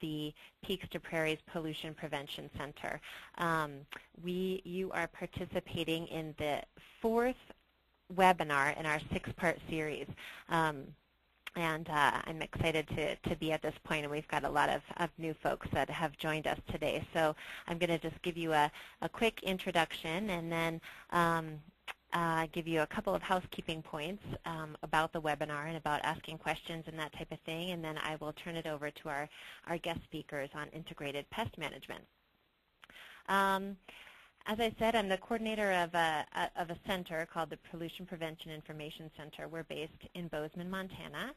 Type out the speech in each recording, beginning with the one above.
the Peaks to Prairies Pollution Prevention Center. You are participating in the 4th webinar in our 6-part series. I'm excited to be at this point, and we've got a lot of new folks that have joined us today. So I'm going to just give you a quick introduction and then give you a couple of housekeeping points about the webinar and about asking questions and that type of thing, and then I will turn it over to our guest speakers on integrated pest management. As I said, I'm the coordinator of a center called the Pollution Prevention Information Center. We're based in Bozeman, Montana,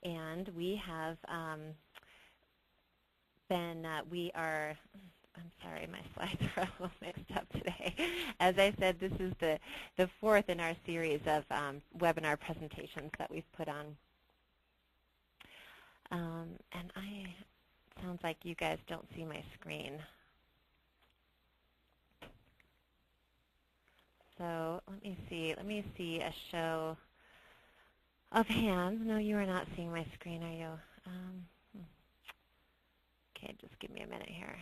and we have I'm sorry, my slides are a little mixed up today. As I said, this is the 4th in our series of webinar presentations that we've put on. And sounds like you guys don't see my screen. So let me see a show of hands. No, you are not seeing my screen, are you? Okay, just give me a minute here.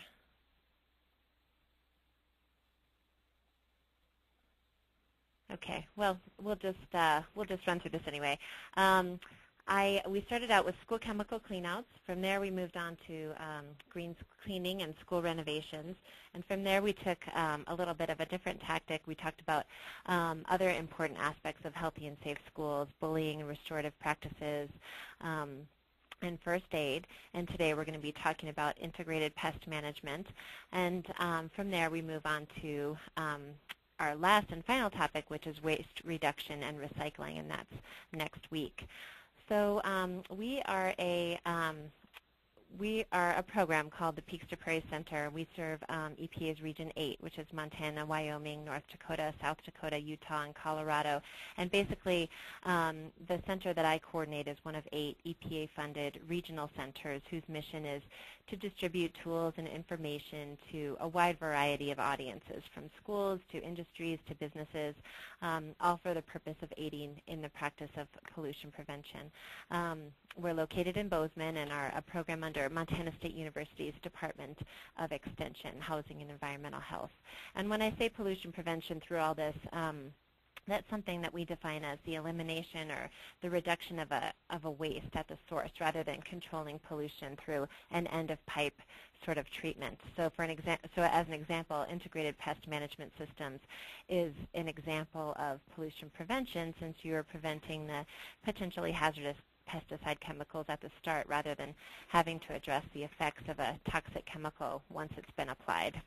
Okay, well, we'll just run through this anyway. We started out with school chemical cleanouts. From there, we moved on to greens cleaning and school renovations. And from there, we took a little bit of a different tactic. We talked about other important aspects of healthy and safe schools, bullying and restorative practices, and first aid. And today, we're going to be talking about integrated pest management. And from there, we move on to our last and final topic, which is waste reduction and recycling, and that's next week. So we are a program called the Peaks to Prairies Center. We serve EPA's Region 8, which is Montana, Wyoming, North Dakota, South Dakota, Utah, and Colorado. And basically, the center that I coordinate is one of 8 EPA-funded regional centers whose mission is to distribute tools and information to a wide variety of audiences, from schools to industries to businesses, all for the purpose of aiding in the practice of pollution prevention. We're located in Bozeman and are a program under Montana State University's Department of Extension, Housing and Environmental Health. And when I say pollution prevention through all this, that's something that we define as the elimination or the reduction of a waste at the source, rather than controlling pollution through an end-of-pipe sort of treatment. So as an example, integrated pest management systems is an example of pollution prevention, since you are preventing the potentially hazardous pesticide chemicals at the start, rather than having to address the effects of a toxic chemical once it's been applied.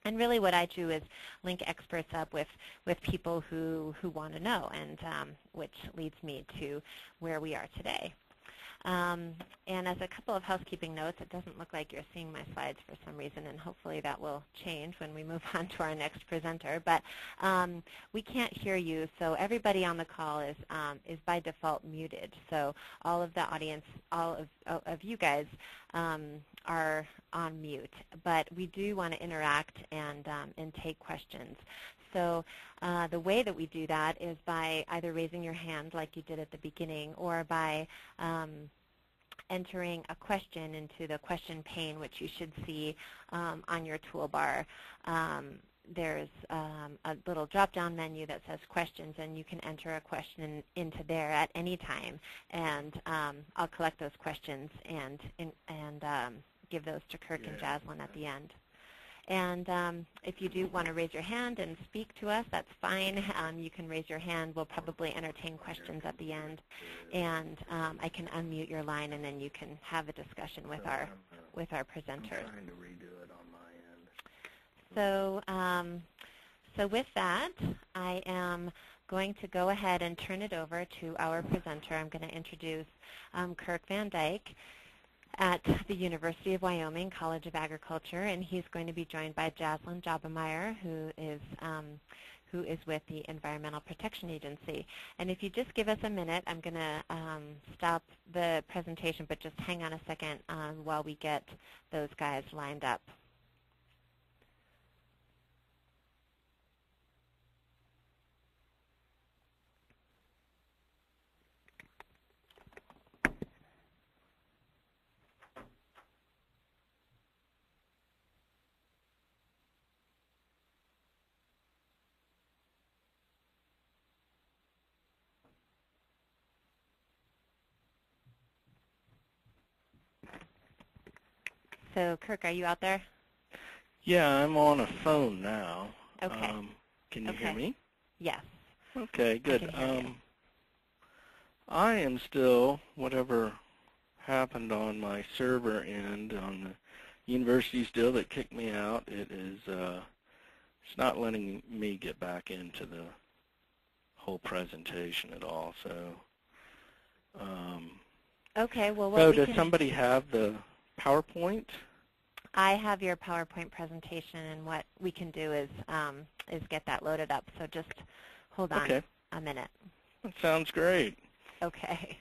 And really what I do is link experts up with people who want to know, and which leads me to where we are today. And as a couple of housekeeping notes, it doesn't look like you're seeing my slides for some reason, and hopefully that will change when we move on to our next presenter. But we can't hear you, so everybody on the call is by default muted. So all of the audience, all of you guys are on mute. But we do want to interact and take questions. So the way that we do that is by either raising your hand like you did at the beginning, or by entering a question into the question pane, which you should see on your toolbar. There's a little drop-down menu that says questions, and you can enter a question into there at any time. And I'll collect those questions and give those to Kirk and Jaslyn at the end. And if you do want to raise your hand and speak to us, that's fine. You can raise your hand. We'll probably entertain questions at the end. And I can unmute your line, and then you can have a discussion with our presenters. I'm trying to redo it on my end. So with that, I am going to go ahead and turn it over to our presenter. I'm going to introduce Kirk Van Dyke at the University of Wyoming College of Agriculture, and he's going to be joined by Jaslyn Jobemeyer, who is with the Environmental Protection Agency. And if you just give us a minute, I'm going to stop the presentation, but just hang on a second while we get those guys lined up. So, Kirk, are you out there? Yeah, I'm on a phone now. Okay. Can you hear Okay. me? Yes. Okay, I good. can hear you. I am still, whatever happened on my server end on the university still that kicked me out, it's not letting me get back into the whole presentation at all. So, Okay. Well, what so we does can, somebody have the PowerPoint? I have your PowerPoint presentation, and what we can do is get that loaded up. So just hold on Okay, a minute. that sounds great. Okay.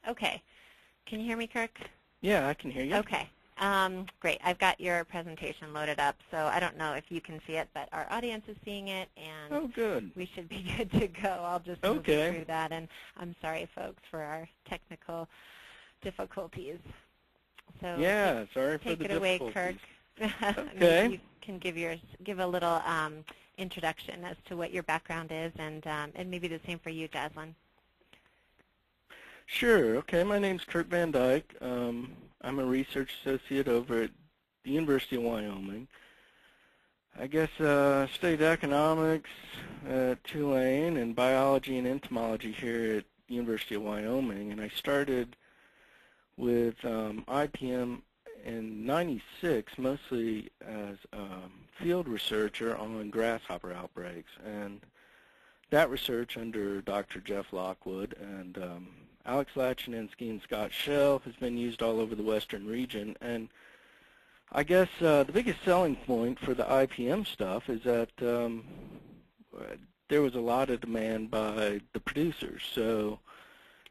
Okay. Can you hear me, Kirk? Yeah, I can hear you. Okay. Great. I've got your presentation loaded up, so I don't know if you can see it, but our audience is seeing it, and Oh, good. we should be good to go. I'll just move you Okay. through that, and I'm sorry, folks, for our technical difficulties. So Yeah, sorry for take the it away, Kirk. difficulties. Maybe Okay. you can give a little introduction as to what your background is, and maybe the same for you, Jaslyn. Sure. Okay, my name's Kurt Van Dyke. I'm a research associate over at the University of Wyoming. I guess studied economics at Tulane and biology and entomology here at the University of Wyoming, and I started with IPM in '96, mostly as a field researcher on grasshopper outbreaks, and that research under Dr. Jeff Lockwood and Alex Lachinensky and Scott Shell has been used all over the western region. And I guess the biggest selling point for the IPM stuff is that there was a lot of demand by the producers. So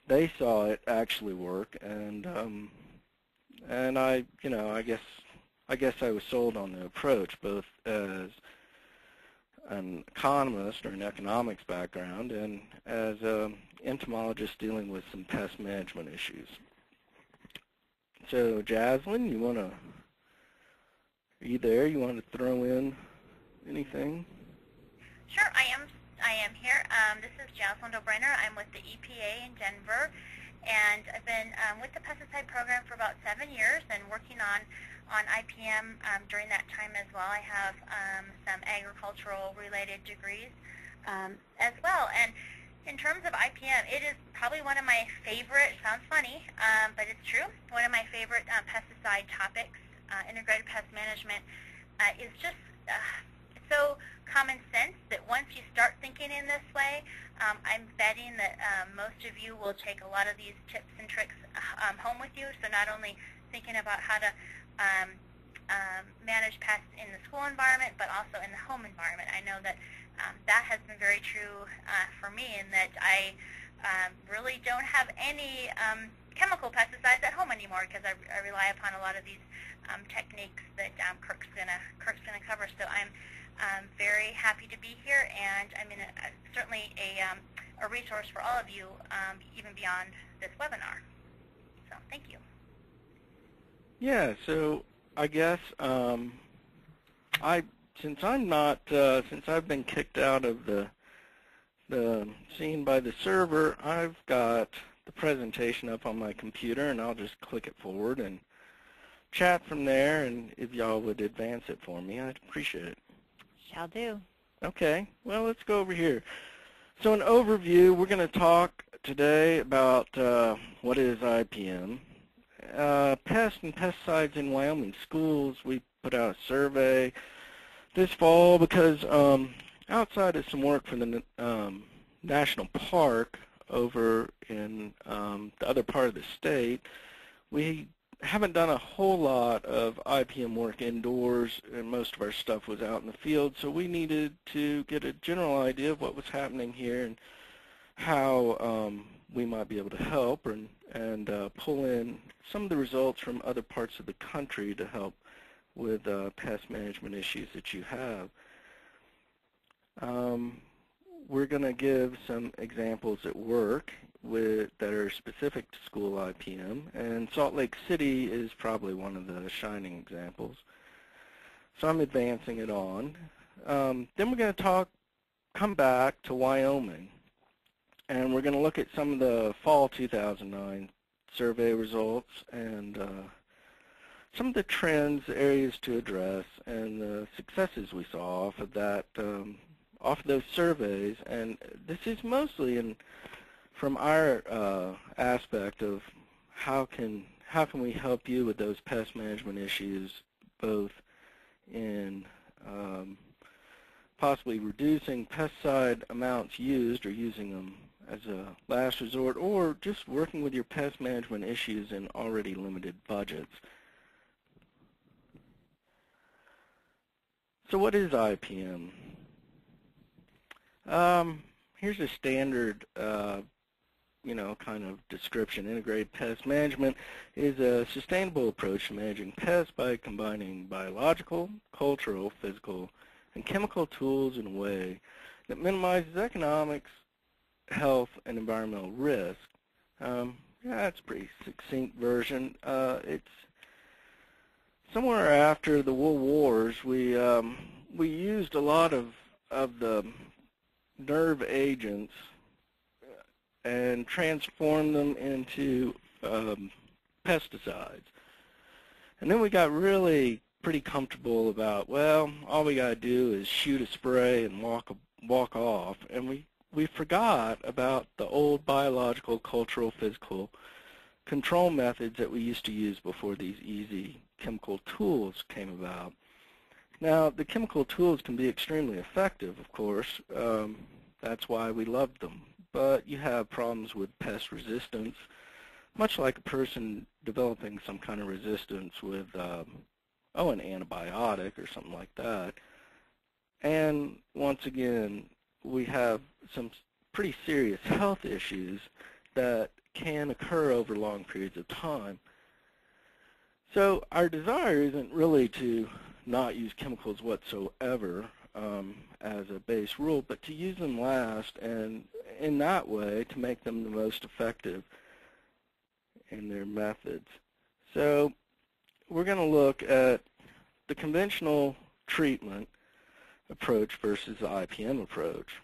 they saw it actually work, and I guess I was sold on the approach, both as an economist or an economics background and as an entomologist dealing with some pest management issues. So, Jaslyn, are you there? You want to throw in anything? Sure, I am here. This is Jaslyn O'Brien. I'm with the EPA in Denver, and I've been with the pesticide program for about 7 years and working on IPM during that time as well. I have some agricultural-related degrees as well. And in terms of IPM, it is probably one of my favorite, sounds funny, but it's true, one of my favorite pesticide topics. Integrated pest management is just so common sense that once you start thinking in this way, I'm betting that most of you will take a lot of these tips and tricks home with you. So not only thinking about how to manage pests in the school environment, but also in the home environment. I know that that has been very true for me, in that I really don't have any chemical pesticides at home anymore because I rely upon a lot of these techniques that Kirk's gonna cover. So I'm very happy to be here, and I'm certainly a resource for all of you, even beyond this webinar. So thank you. Yeah. So I guess since I've been kicked out of the scene by the server, I've got the presentation up on my computer, and I'll just click it forward and chat from there, and if y'all would advance it for me, I'd appreciate it. Shall do. Okay, well, let's go over here. So an overview, we're going to talk today about what is IPM. Pest and pesticides in Wyoming schools. We put out a survey this fall because outside of some work for the national park over in the other part of the state, we haven't done a whole lot of IPM work indoors, and most of our stuff was out in the field, so we needed to get a general idea of what was happening here and how we might be able to help and pull in some of the results from other parts of the country to help with pest management issues that you have. We're going to give some examples at work that are specific to school IPM, and Salt Lake City is probably one of the shining examples. So I'm advancing it on. Then we're going to come back to Wyoming, and we're going to look at some of the fall 2009 survey results and some of the trends, areas to address, and the successes we saw off of that, off of those surveys. And this is mostly from our aspect of how can we help you with those pest management issues, both in possibly reducing pesticide amounts used or using them as a last resort, or just working with your pest management issues in already limited budgets. So what is IPM? Here's a standard, kind of description. Integrated pest management is a sustainable approach to managing pests by combining biological, cultural, physical, and chemical tools in a way that minimizes economics, health, and environmental risk. Yeah, that's a pretty succinct version. It's somewhere after the World Wars, we used a lot of the nerve agents and transformed them into pesticides. And then we got really pretty comfortable about, well, all we got to do is shoot a spray and walk off. And we forgot about the old biological, cultural, physical control methods that we used to use before these easy chemical tools came about. Now, the chemical tools can be extremely effective, of course. That's why we love them. But you have problems with pest resistance, much like a person developing some kind of resistance with, an antibiotic or something like that. And once again, we have some pretty serious health issues that can occur over long periods of time. So our desire isn't really to not use chemicals whatsoever as a base rule, but to use them last, and in that way to make them the most effective in their methods. So we're going to look at the conventional treatment approach versus the IPM approach.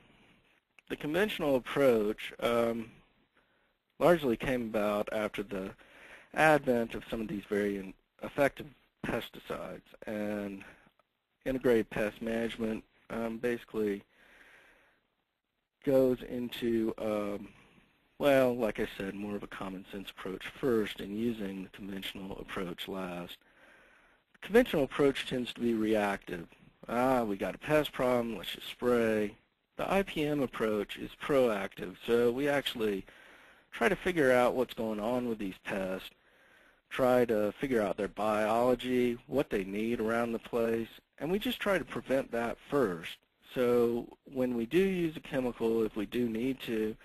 The conventional approach largely came about after the advent of some of these very effective pesticides, and integrated pest management basically goes into, well, like I said, more of a common sense approach first and using the conventional approach last. The conventional approach tends to be reactive. We got a pest problem, let's just spray. The IPM approach is proactive, so we actually try to figure out what's going on with these pests, try to figure out their biology, what they need around the place, and we just try to prevent that first. So when we do use a chemical, if we do need to,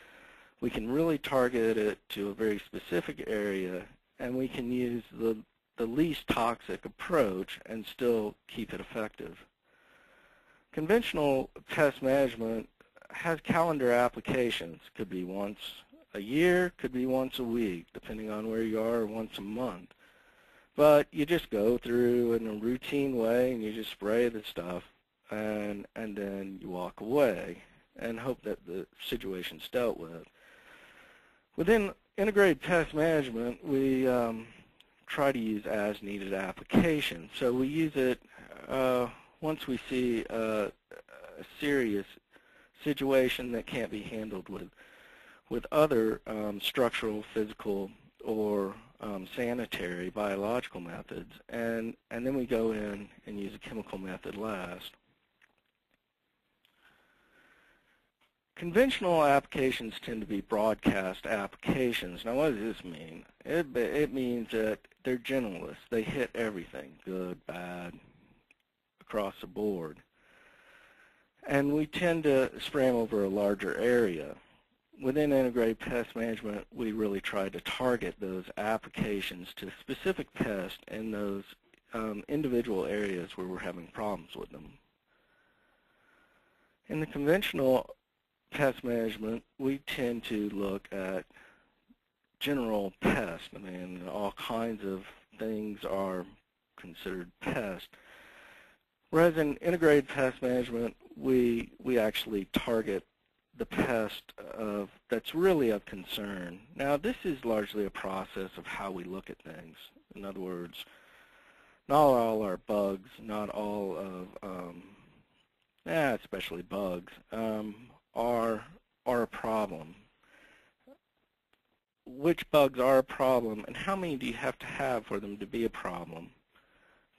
we can really target it to a very specific area, and we can use the least toxic approach and still keep it effective. Conventional pest management has calendar applications. Could be once a year, could be once a week, depending on where you are, or once a month. But you just go through in a routine way and you just spray the stuff, and then you walk away and hope that the situation's dealt with. Within integrated pest management, we try to use as-needed applications. So we use it once we see a serious situation that can't be handled with other structural, physical, or sanitary biological methods, and then we go in and use a chemical method last. Conventional applications tend to be broadcast applications. Now, what does this mean? It means that they're generalists. They hit everything, good, bad, across the board. And we tend to spray them over a larger area. Within integrated pest management, we really try to target those applications to specific pests in those individual areas where we're having problems with them. In the conventional pest management, we tend to look at general pests. I mean, all kinds of things are considered pests. Whereas in integrated pest management, we actually target the pest that's really of concern. Now, this is largely a process of how we look at things. In other words, not all our bugs, not all of, especially bugs, are a problem. Which bugs are a problem, and how many do you have to have for them to be a problem?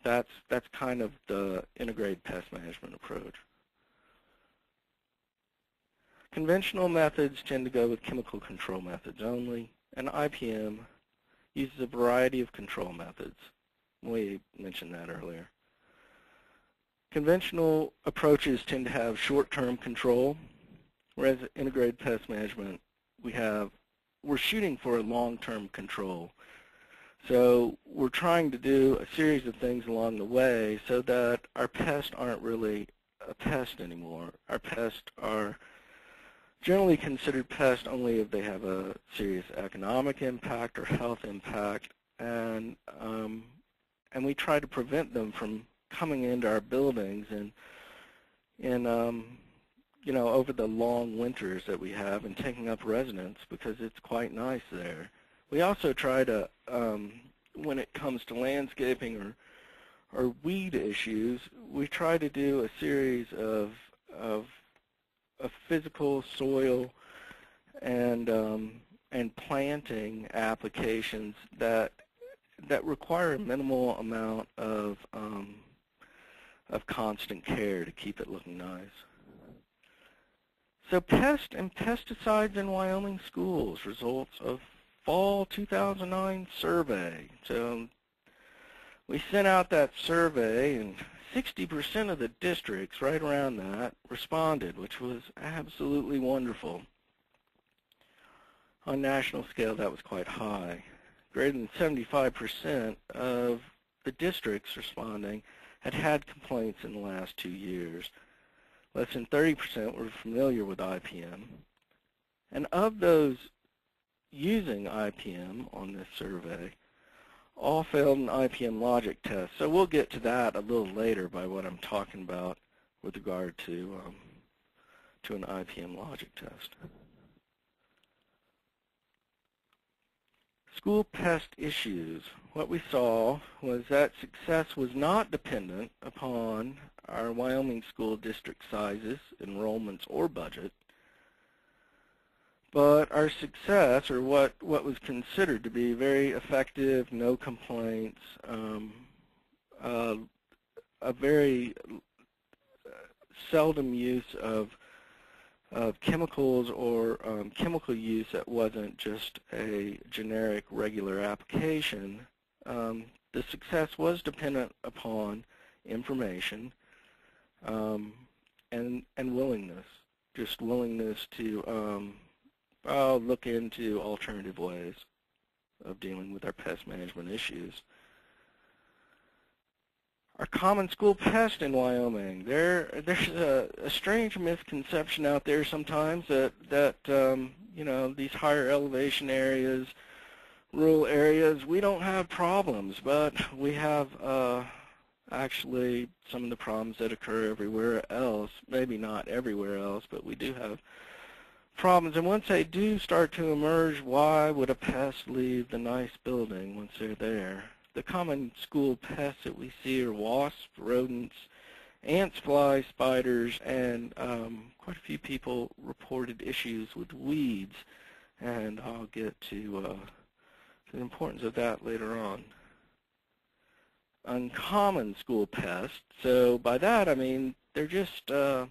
That's kind of the integrated pest management approach. Conventional methods tend to go with chemical control methods only, and IPM uses a variety of control methods. We mentioned that earlier. Conventional approaches tend to have short-term control, whereas integrated pest management, we're shooting for a long-term control. So we're trying to do a series of things along the way so that our pests aren't really a pest anymore. Our pests are generally considered pests only if they have a serious economic impact or health impact, and we try to prevent them from coming into our buildings and you know, over the long winters that we have and taking up residence, because it's quite nice there. We also try to, when it comes to landscaping or weed issues, we try to do a series of physical, soil, and planting applications that require a minimal amount of constant care to keep it looking nice. So pest and pesticides in Wyoming schools, results of fall 2009 survey. So we sent out that survey, and 60% of the districts, right around that, responded, which was absolutely wonderful. On national scale, that was quite high. Greater than 75% of the districts responding had complaints in the last 2 years. Less than 30% were familiar with IPM. And of those using IPM on this survey, all failed an IPM logic test. So we'll get to that a little later by what I'm talking about with regard to an IPM logic test. School pest issues. What we saw was that success was not dependent upon our Wyoming school district sizes, enrollments, or budget, but our success, or what was considered to be very effective, no complaints, a very seldom use of chemicals or chemical use that wasn't just a generic regular application, the success was dependent upon information and willingness, just willingness to look into alternative ways of dealing with our pest management issues. Our common school pest in Wyoming. There's a strange misconception out there sometimes that you know, these higher elevation areas, rural areas, we don't have problems, but we have actually some of the problems that occur everywhere else. Maybe not everywhere else, but we do have problems. And once they do start to emerge, why would a pest leave the nice building once they're there? The common school pests that we see are wasps, rodents, ants, flies, spiders, and quite a few people reported issues with weeds, and I'll get to the importance of that later on. Uncommon school pests, so by that I mean they're just a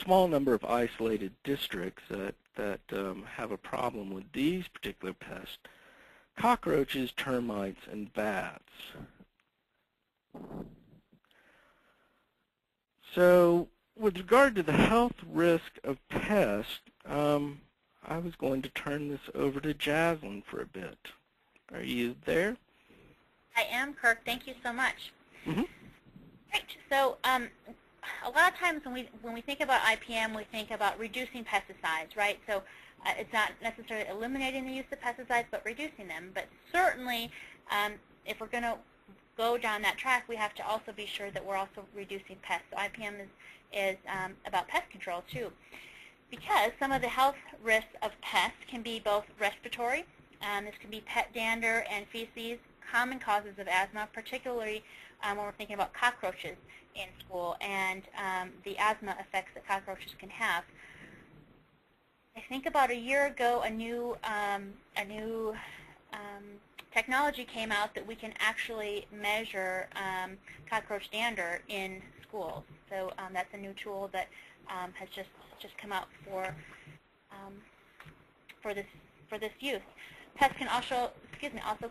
small number of isolated districts that have a problem with these particular pests. Cockroaches, termites, and bats. So with regard to the health risk of pests, I was going to turn this over to Jaslyn for a bit. Are you there? I am, Kirk. Thank you so much. Mm-hmm. Great. So a lot of times when we think about IPM, we think about reducing pesticides, right? So it's not necessarily eliminating the use of pesticides, but reducing them. But certainly, if we're going to go down that track, we have to also be sure that we're also reducing pests. So IPM is about pest control, too, because some of the health risks of pests can be both respiratory. This can be pet dander and feces, common causes of asthma, particularly when we're thinking about cockroaches in school and the asthma effects that cockroaches can have. I think about a year ago, a new technology came out that we can actually measure cockroach dander in schools. So that's a new tool that has just come out for this use. Pests can also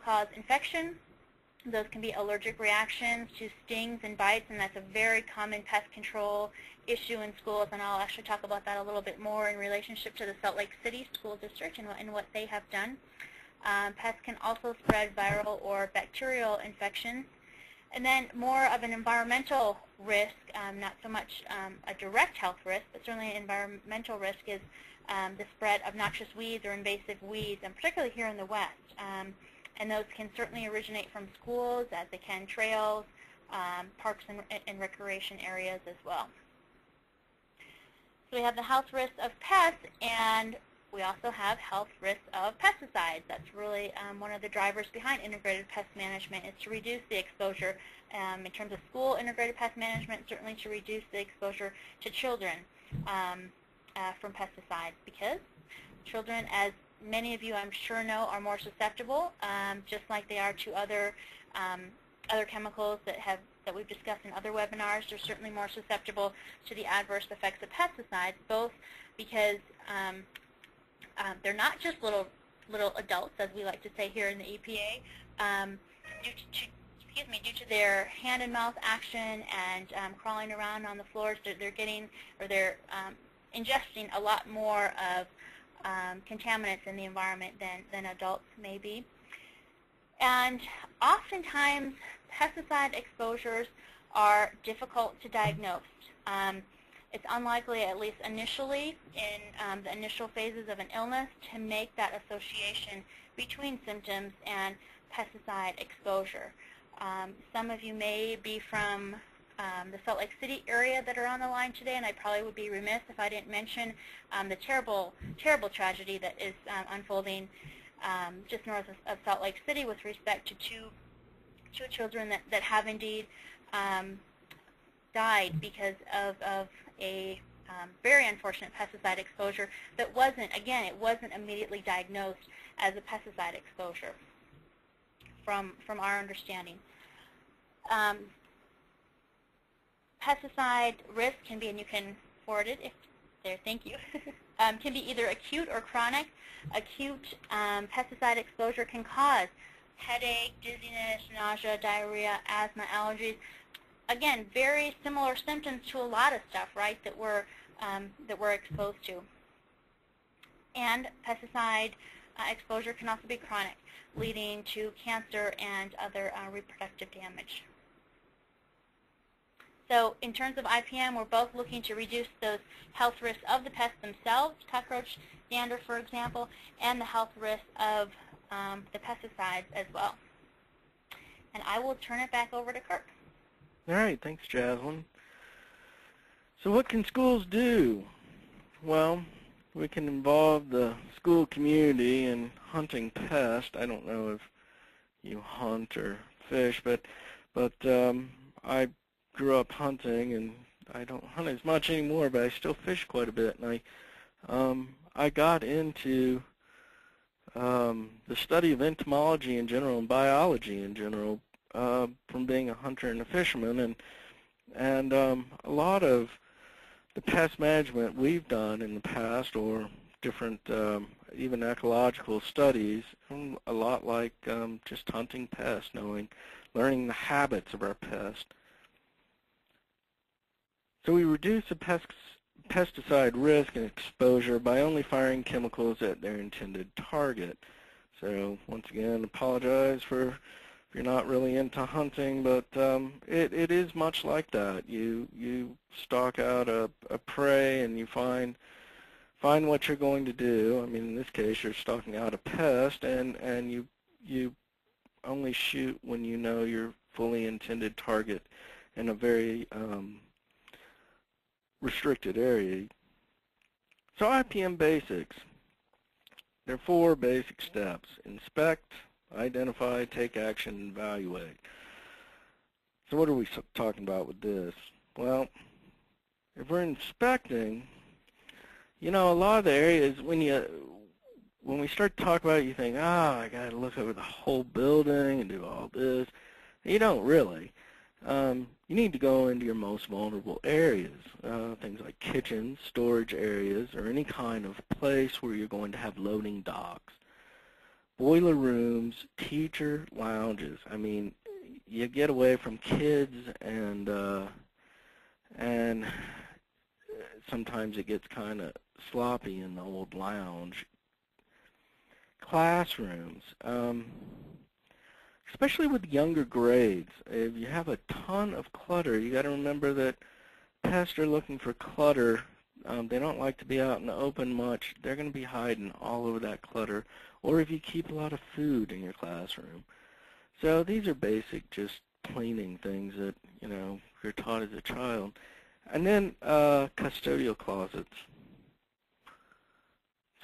cause infection. Those can be allergic reactions to stings and bites, and that's a very common pest control issue in schools, and I'll actually talk about that a little bit more in relationship to the Salt Lake City School District and what they have done. Pests can also spread viral or bacterial infections. And then more of an environmental risk, not so much a direct health risk, but certainly an environmental risk is the spread of noxious weeds or invasive weeds, and particularly here in the West. And those can certainly originate from schools, as they can trails, parks and recreation areas as well. So we have the health risks of pests, and we also have health risks of pesticides. That's really one of the drivers behind integrated pest management, is to reduce the exposure in terms of school integrated pest management, certainly to reduce the exposure to children from pesticides, because children, as many of you I'm sure know, are more susceptible, just like they are to other chemicals that we've discussed in other webinars. They're certainly more susceptible to the adverse effects of pesticides, both because they're not just little adults, as we like to say here in the EPA, due to their hand and mouth action and crawling around on the floors. They're ingesting a lot more of contaminants in the environment than adults may be. And oftentimes, pesticide exposures are difficult to diagnose. It's unlikely, at least initially, in the initial phases of an illness, to make that association between symptoms and pesticide exposure. Some of you may be from the Salt Lake City area that are on the line today, and I probably would be remiss if I didn't mention the terrible tragedy that is unfolding just north of Salt Lake City with respect to two children that have indeed died because of a very unfortunate pesticide exposure that wasn't immediately diagnosed as a pesticide exposure from our understanding. Pesticide risk can be, and you can forward it if there, thank you, can be either acute or chronic. Acute pesticide exposure can cause headache, dizziness, nausea, diarrhea, asthma, allergies. Again, very similar symptoms to a lot of stuff, right, that we're exposed to. And pesticide exposure can also be chronic, leading to cancer and other reproductive damage. So in terms of IPM, we're both looking to reduce those health risks of the pests themselves, cockroach, dander, for example, and the health risks of the pesticides as well. And I will turn it back over to Kirk. All right, thanks, Jaslyn. So what can schools do? Well, we can involve the school community in hunting pests. I don't know if you hunt or fish, but I grew up hunting, and I don't hunt as much anymore, but I still fish quite a bit. And I got into the study of entomology in general and biology in general from being a hunter and a fisherman, and a lot of the pest management we've done in the past, or different even ecological studies, a lot like just hunting pests, learning the habits of our pests. So we reduce the pesticide risk and exposure by only firing chemicals at their intended target. So once again, apologize if you're not really into hunting, but it is much like that. You stalk out a prey and you find what you're going to do. I mean, in this case, you're stalking out a pest, and you only shoot when you know your fully intended target in a very restricted area. So IPM basics. There are 4 basic steps: inspect, identify, take action, and evaluate. So what are we talking about with this? Well, if we're inspecting, a lot of the areas, when we start to talk about it, you think, I got to look over the whole building and do all this. You don't really. You need to go into your most vulnerable areas, things like kitchens, storage areas, or any kind of place where you're going to have loading docks. Boiler rooms, teacher lounges. I mean, you get away from kids, and sometimes it gets kind of sloppy in the old lounge. Classrooms. Especially with younger grades, if you have a ton of clutter, you got to remember that pests are looking for clutter. They don't like to be out in the open much. They're going to be hiding all over that clutter. Or if you keep a lot of food in your classroom. So these are basic, just cleaning things that you're taught as a child. And then custodial closets.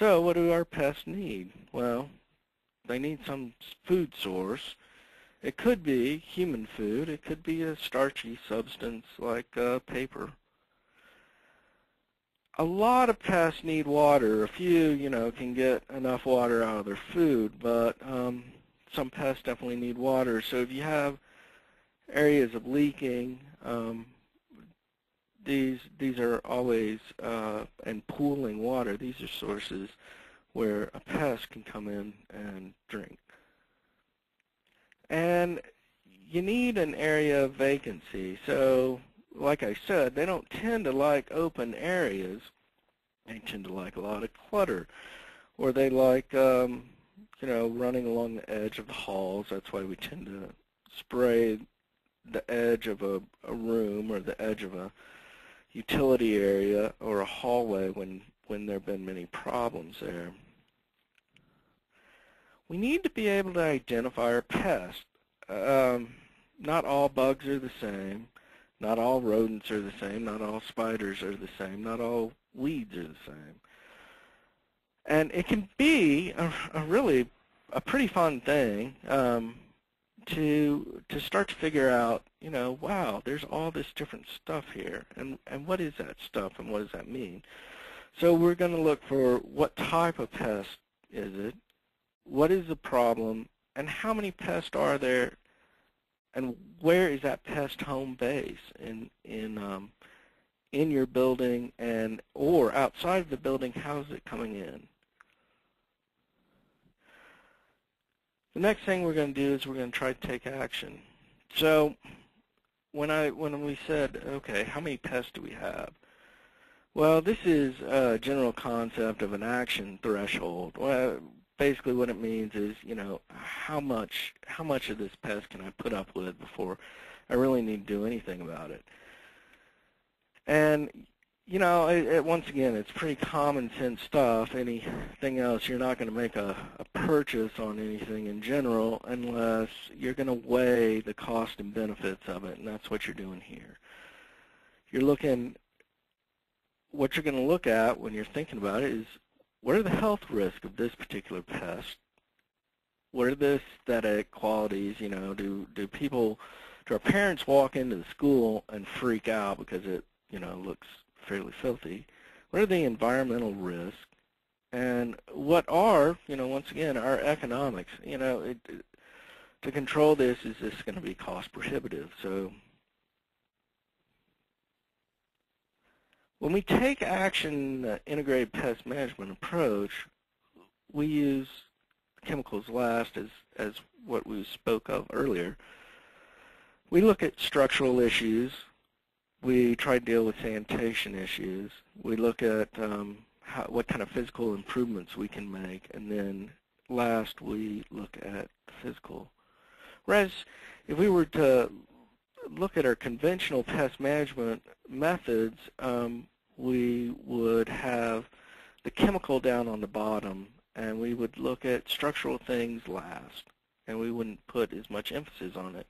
So what do our pests need? Well, they need some food source. It could be human food. It could be a starchy substance like paper. A lot of pests need water. A few, can get enough water out of their food, but some pests definitely need water. So if you have areas of leaking, these are always, and pooling water, these are sources where a pest can come in and drink. And you need an area of vacancy. So, like I said, they don't tend to like open areas. They tend to like a lot of clutter. Or they like, running along the edge of the halls. That's why we tend to spray the edge of a room or the edge of a utility area or a hallway when there have been many problems there. We need to be able to identify our pests. Not all bugs are the same. Not all rodents are the same. Not all spiders are the same. Not all weeds are the same. And it can be really a pretty fun thing to start to figure out, wow, there's all this different stuff here. And what is that stuff and what does that mean? So we're going to look for what type of pest is it, what is the problem, and how many pests are there, and where is that pest home base in your building or outside of the building? How is it coming in? The next thing we're going to do is we're going to try to take action. So when we said, okay, how many pests do we have? Well, this is a general concept of an action threshold. Well, basically what it means is, how much of this pest can I put up with before I really need to do anything about it? And, once again, it's pretty common sense stuff. Anything else, you're not going to make a purchase on anything in general unless you're going to weigh the cost and benefits of it, and that's what you're doing here. What you're going to look at when you're thinking about it is, what are the health risks of this particular pest? What are the aesthetic qualities? Do our parents walk into the school and freak out because it, looks fairly filthy? What are the environmental risks? And what are, once again, our economics? To control this, is this going to be cost prohibitive? So when we take action integrated pest management approach, we use chemicals last as what we spoke of earlier. We look at structural issues. We try to deal with sanitation issues. We look at what kind of physical improvements we can make, and then last we look at physical. Whereas if we were to look at our conventional pest management methods, we would have the chemical down on the bottom, and we would look at structural things last, and we wouldn't put as much emphasis on it.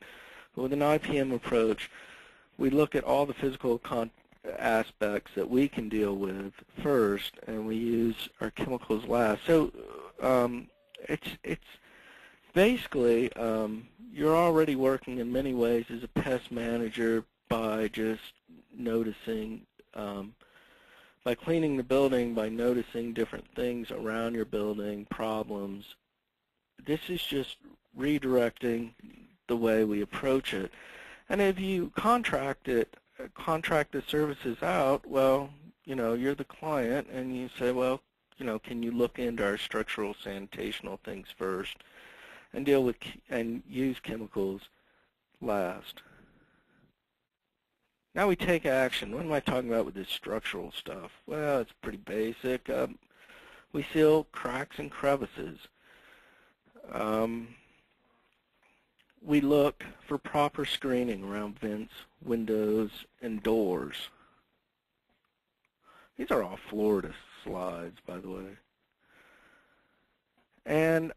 But with an IPM approach, we look at all the physical aspects that we can deal with first, and we use our chemicals last. So it's basically, you're already working in many ways as a pest manager by just noticing, by cleaning the building, by noticing different things around your building, problems. This is just redirecting the way we approach it. And if you contract the services out, well, you're the client, and you say, well, can you look into our structural sanitational things first and deal with and use chemicals last? Now we take action. What am I talking about with this structural stuff? Well, it's pretty basic. We seal cracks and crevices. We look for proper screening around vents, windows, and doors. These are all Florida slides, by the way. And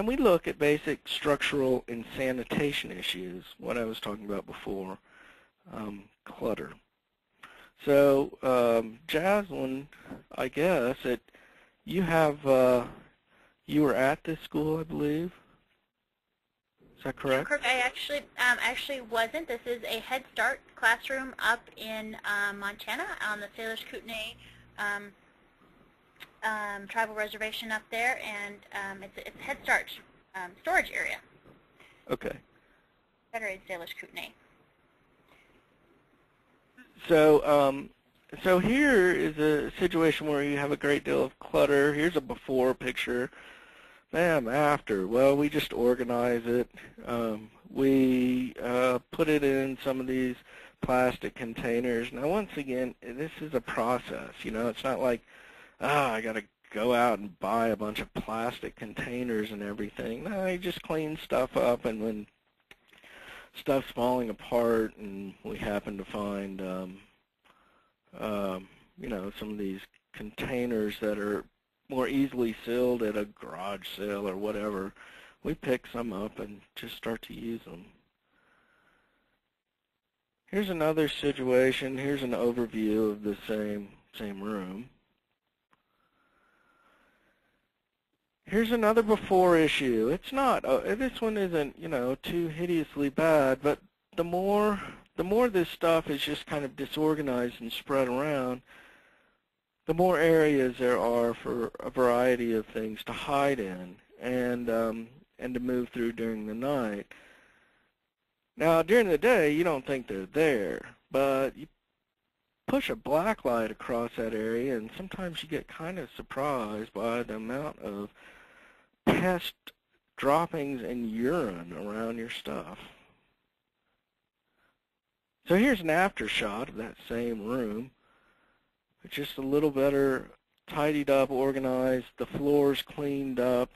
we look at basic structural and sanitation issues, what I was talking about before, clutter. So, Jaslyn, I guess you were at this school, I believe. Is that correct? Correct. I actually wasn't. This is a Head Start classroom up in Montana on the Salish Kootenai tribal reservation up there, and it's Head Start storage area. Okay. Federated Salish Kootenai. So here is a situation where you have a great deal of clutter. Here's a before picture. Bam, after. Well, we just organize it. We put it in some of these plastic containers. Now, once again, this is a process. It's not like, I got to go out and buy a bunch of plastic containers and everything. No, you just clean stuff up, and when stuff's falling apart and we happen to find, some of these containers that are more easily sealed at a garage sale or whatever, we pick some up and just start to use them. Here's another situation. Here's an overview of the same room. Here's another before issue. It's not, this one isn't, too hideously bad, but the more this stuff is just kind of disorganized and spread around, the more areas there are for a variety of things to hide in and to move through during the night. Now, during the day, you don't think they're there, but you push a black light across that area, and sometimes you get kind of surprised by the amount of pest droppings and urine around your stuff. So here's an after shot of that same room. It's just a little better tidied up, organized, the floors cleaned up.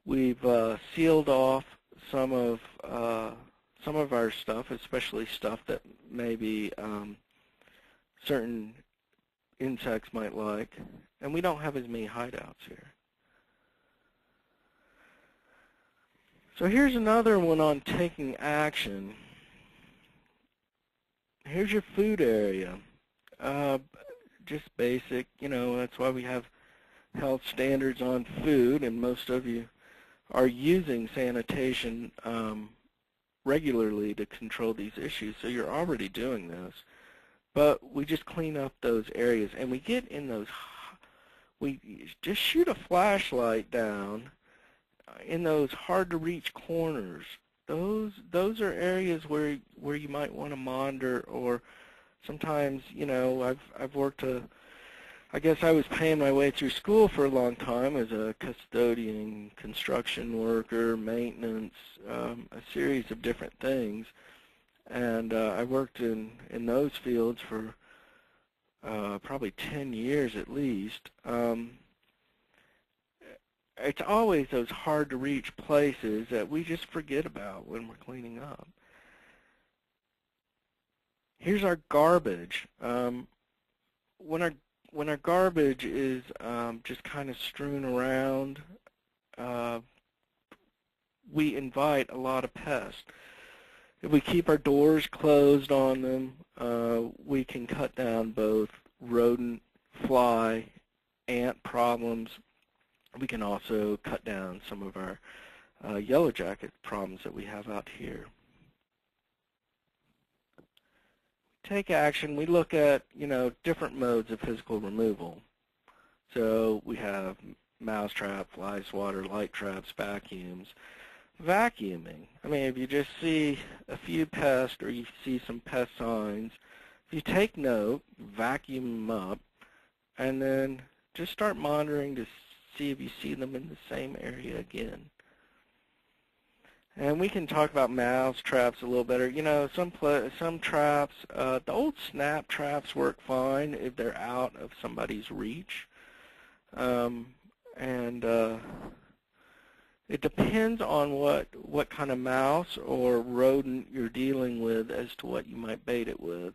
We've sealed off some of our stuff, especially stuff that maybe certain insects might like, and we don't have as many hideouts here. So here's another one on taking action. Here's your food area. Just basic, that's why we have health standards on food, and most of you are using sanitation regularly to control these issues, so you're already doing this. But we just clean up those areas, and we get in those, we just shoot a flashlight down in those hard-to-reach corners. Those are areas where you might want to monitor, or sometimes, I've worked I guess I was paying my way through school for a long time as a custodian, construction worker, maintenance, a series of different things. And I worked in those fields for probably 10 years at least. It's always those hard-to-reach places that we just forget about when we're cleaning up. Here's our garbage. When our garbage is just kind of strewn around, we invite a lot of pests. If we keep our doors closed on them, we can cut down both rodent, fly, ant problems. We can also cut down some of our yellow jacket problems that we have out here. Take action. We look at, different modes of physical removal. So we have mouse trap, fly swatter, light traps, vacuums. Vacuuming. I mean, if you just see a few pests or you see some pest signs, if you take note, vacuum them up, and then just start monitoring to see if you see them in the same area again. And we can talk about mouse traps a little better. Some traps, the old snap traps work fine if they're out of somebody's reach. It depends on what kind of mouse or rodent you're dealing with as to what you might bait it with.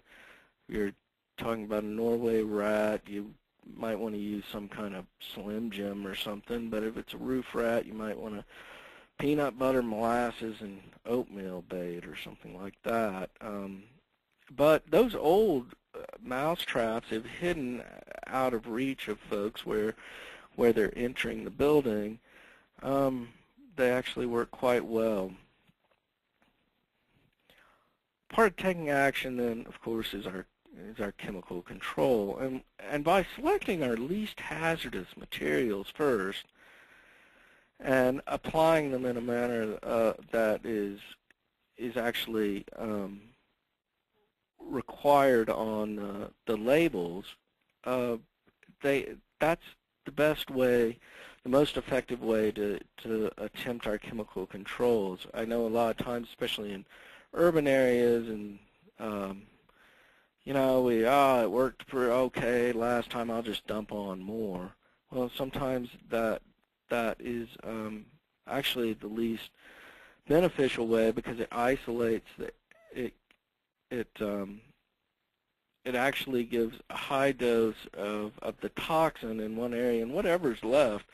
If you're talking about a Norway rat, you might want to use some kind of Slim Jim or something, but if it's a roof rat, you might want to peanut butter, molasses, and oatmeal bait or something like that. But those old mouse traps have hidden out of reach of folks where they're entering the building. They actually work quite well. Part of taking action then, of course, is our chemical control. And by selecting our least hazardous materials first and applying them in a manner that is actually required on the labels, that's the best way, the most effective way to attempt our chemical controls. I know a lot of times, especially in urban areas, and it worked pretty okay last time, I'll just dump on more. Well, sometimes that is actually the least beneficial way, because it isolates it actually gives a high dose of the toxin in one area, and whatever's left,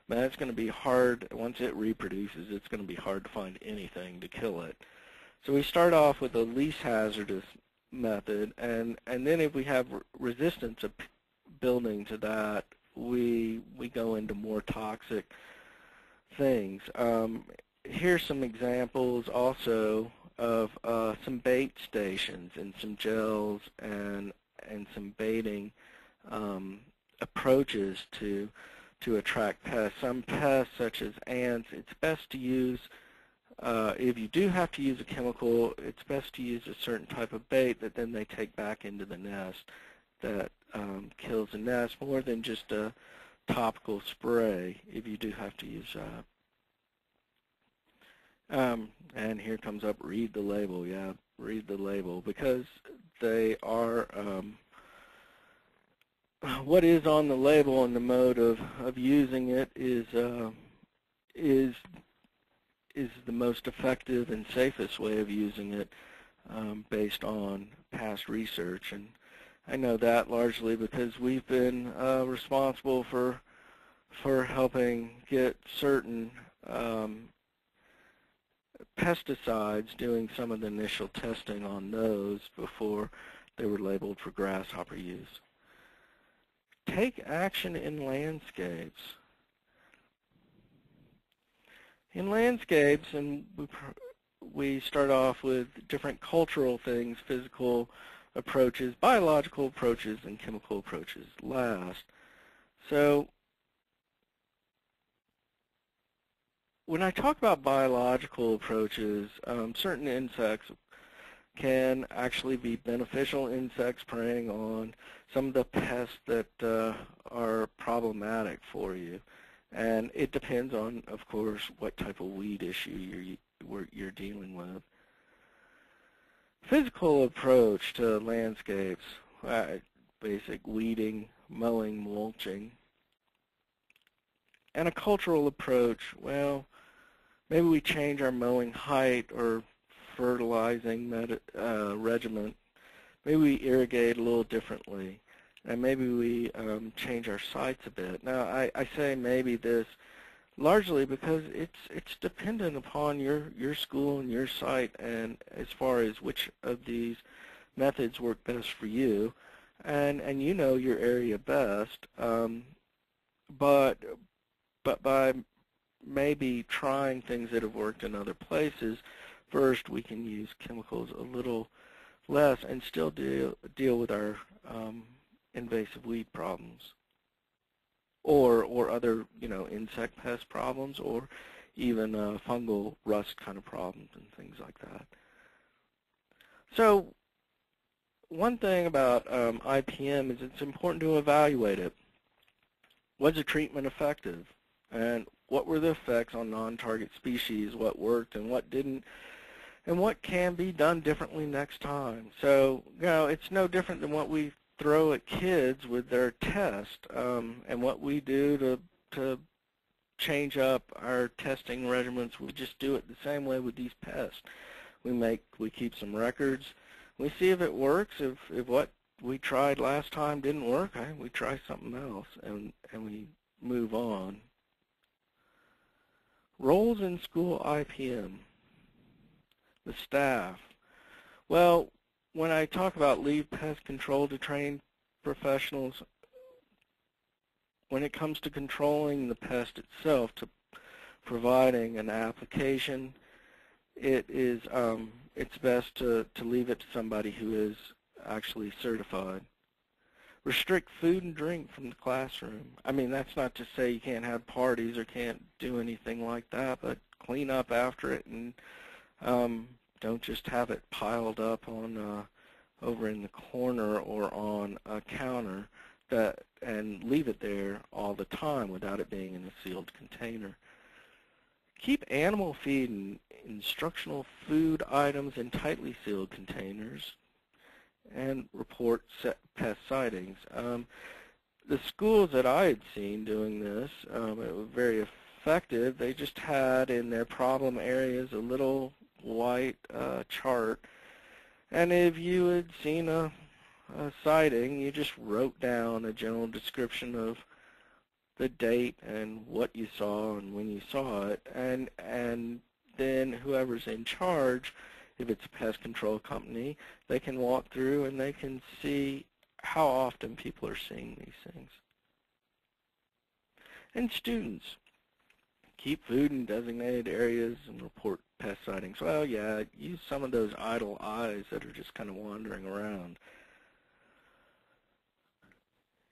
man, it's going to be hard. Once it reproduces, it's going to be hard to find anything to kill it. So we start off with the least hazardous method, and then if we have resistance of building to that, we go into more toxic things. Here's some examples also of some bait stations and some gels and some baiting approaches to attract pests. Some pests, such as ants, it's best to use, if you do have to use a chemical, it's best to use a certain type of bait that then they take back into the nest that kills the nest, more than just a topical spray if you do have to use that. And here comes up, read the label. Yeah, read the label, because they are, what is on the label and the mode of using it is the most effective and safest way of using it based on past research. And I know that largely because we've been responsible for helping get certain pesticides, doing some of the initial testing on those before they were labeled for grasshopper use. Take action in landscapes. In landscapes, and we start off with different cultural things, physical approaches, biological approaches, and chemical approaches last. So when I talk about biological approaches, certain insects can actually be beneficial insects preying on some of the pests that are problematic for you. And it depends on, of course, what type of weed issue you're dealing with. Physical approach to landscapes, basic weeding, mowing, mulching. And a cultural approach, well, maybe we change our mowing height or fertilizing regimen. Maybe we irrigate a little differently. And maybe we change our sites a bit. Now, I say maybe this largely because it's dependent upon your school and your site, and as far as which of these methods work best for you, and you know your area best. But by maybe trying things that have worked in other places, first we can use chemicals a little less and still deal with our invasive weed problems, or other, insect pest problems, or even fungal rust kind of problems and things like that. So one thing about IPM is it's important to evaluate it. Was the treatment effective? And what were the effects on non-target species? What worked and what didn't? And what can be done differently next time? So, it's no different than what we throw at kids with their test, and what we do to change up our testing regimens. We just do it the same way with these pests. We keep some records. We see if it works. If what we tried last time didn't work, we try something else, and we move on. Roles in school IPM. The staff. Well, when I talk about leave pest control to trained professionals, when it comes to controlling the pest itself, to providing an application, it's best to leave it to somebody who is actually certified. Restrict food and drink from the classroom. I mean, that's not to say you can't have parties or can't do anything like that, but clean up after it, and don't just have it piled up on over in the corner or on a counter and leave it there all the time without it being in a sealed container. Keep animal feed and instructional food items in tightly sealed containers, and report pest sightings. The schools that I had seen doing this, it was very effective. They just had in their problem areas a little white chart, and if you had seen a sighting, you just wrote down a general description of the date and what you saw and when you saw it, and then whoever's in charge, if it's a pest control company, they can walk through and they can see how often people are seeing these things. And students, keep food in designated areas and report pest sightings. Well, yeah, use some of those idle eyes that are just kind of wandering around.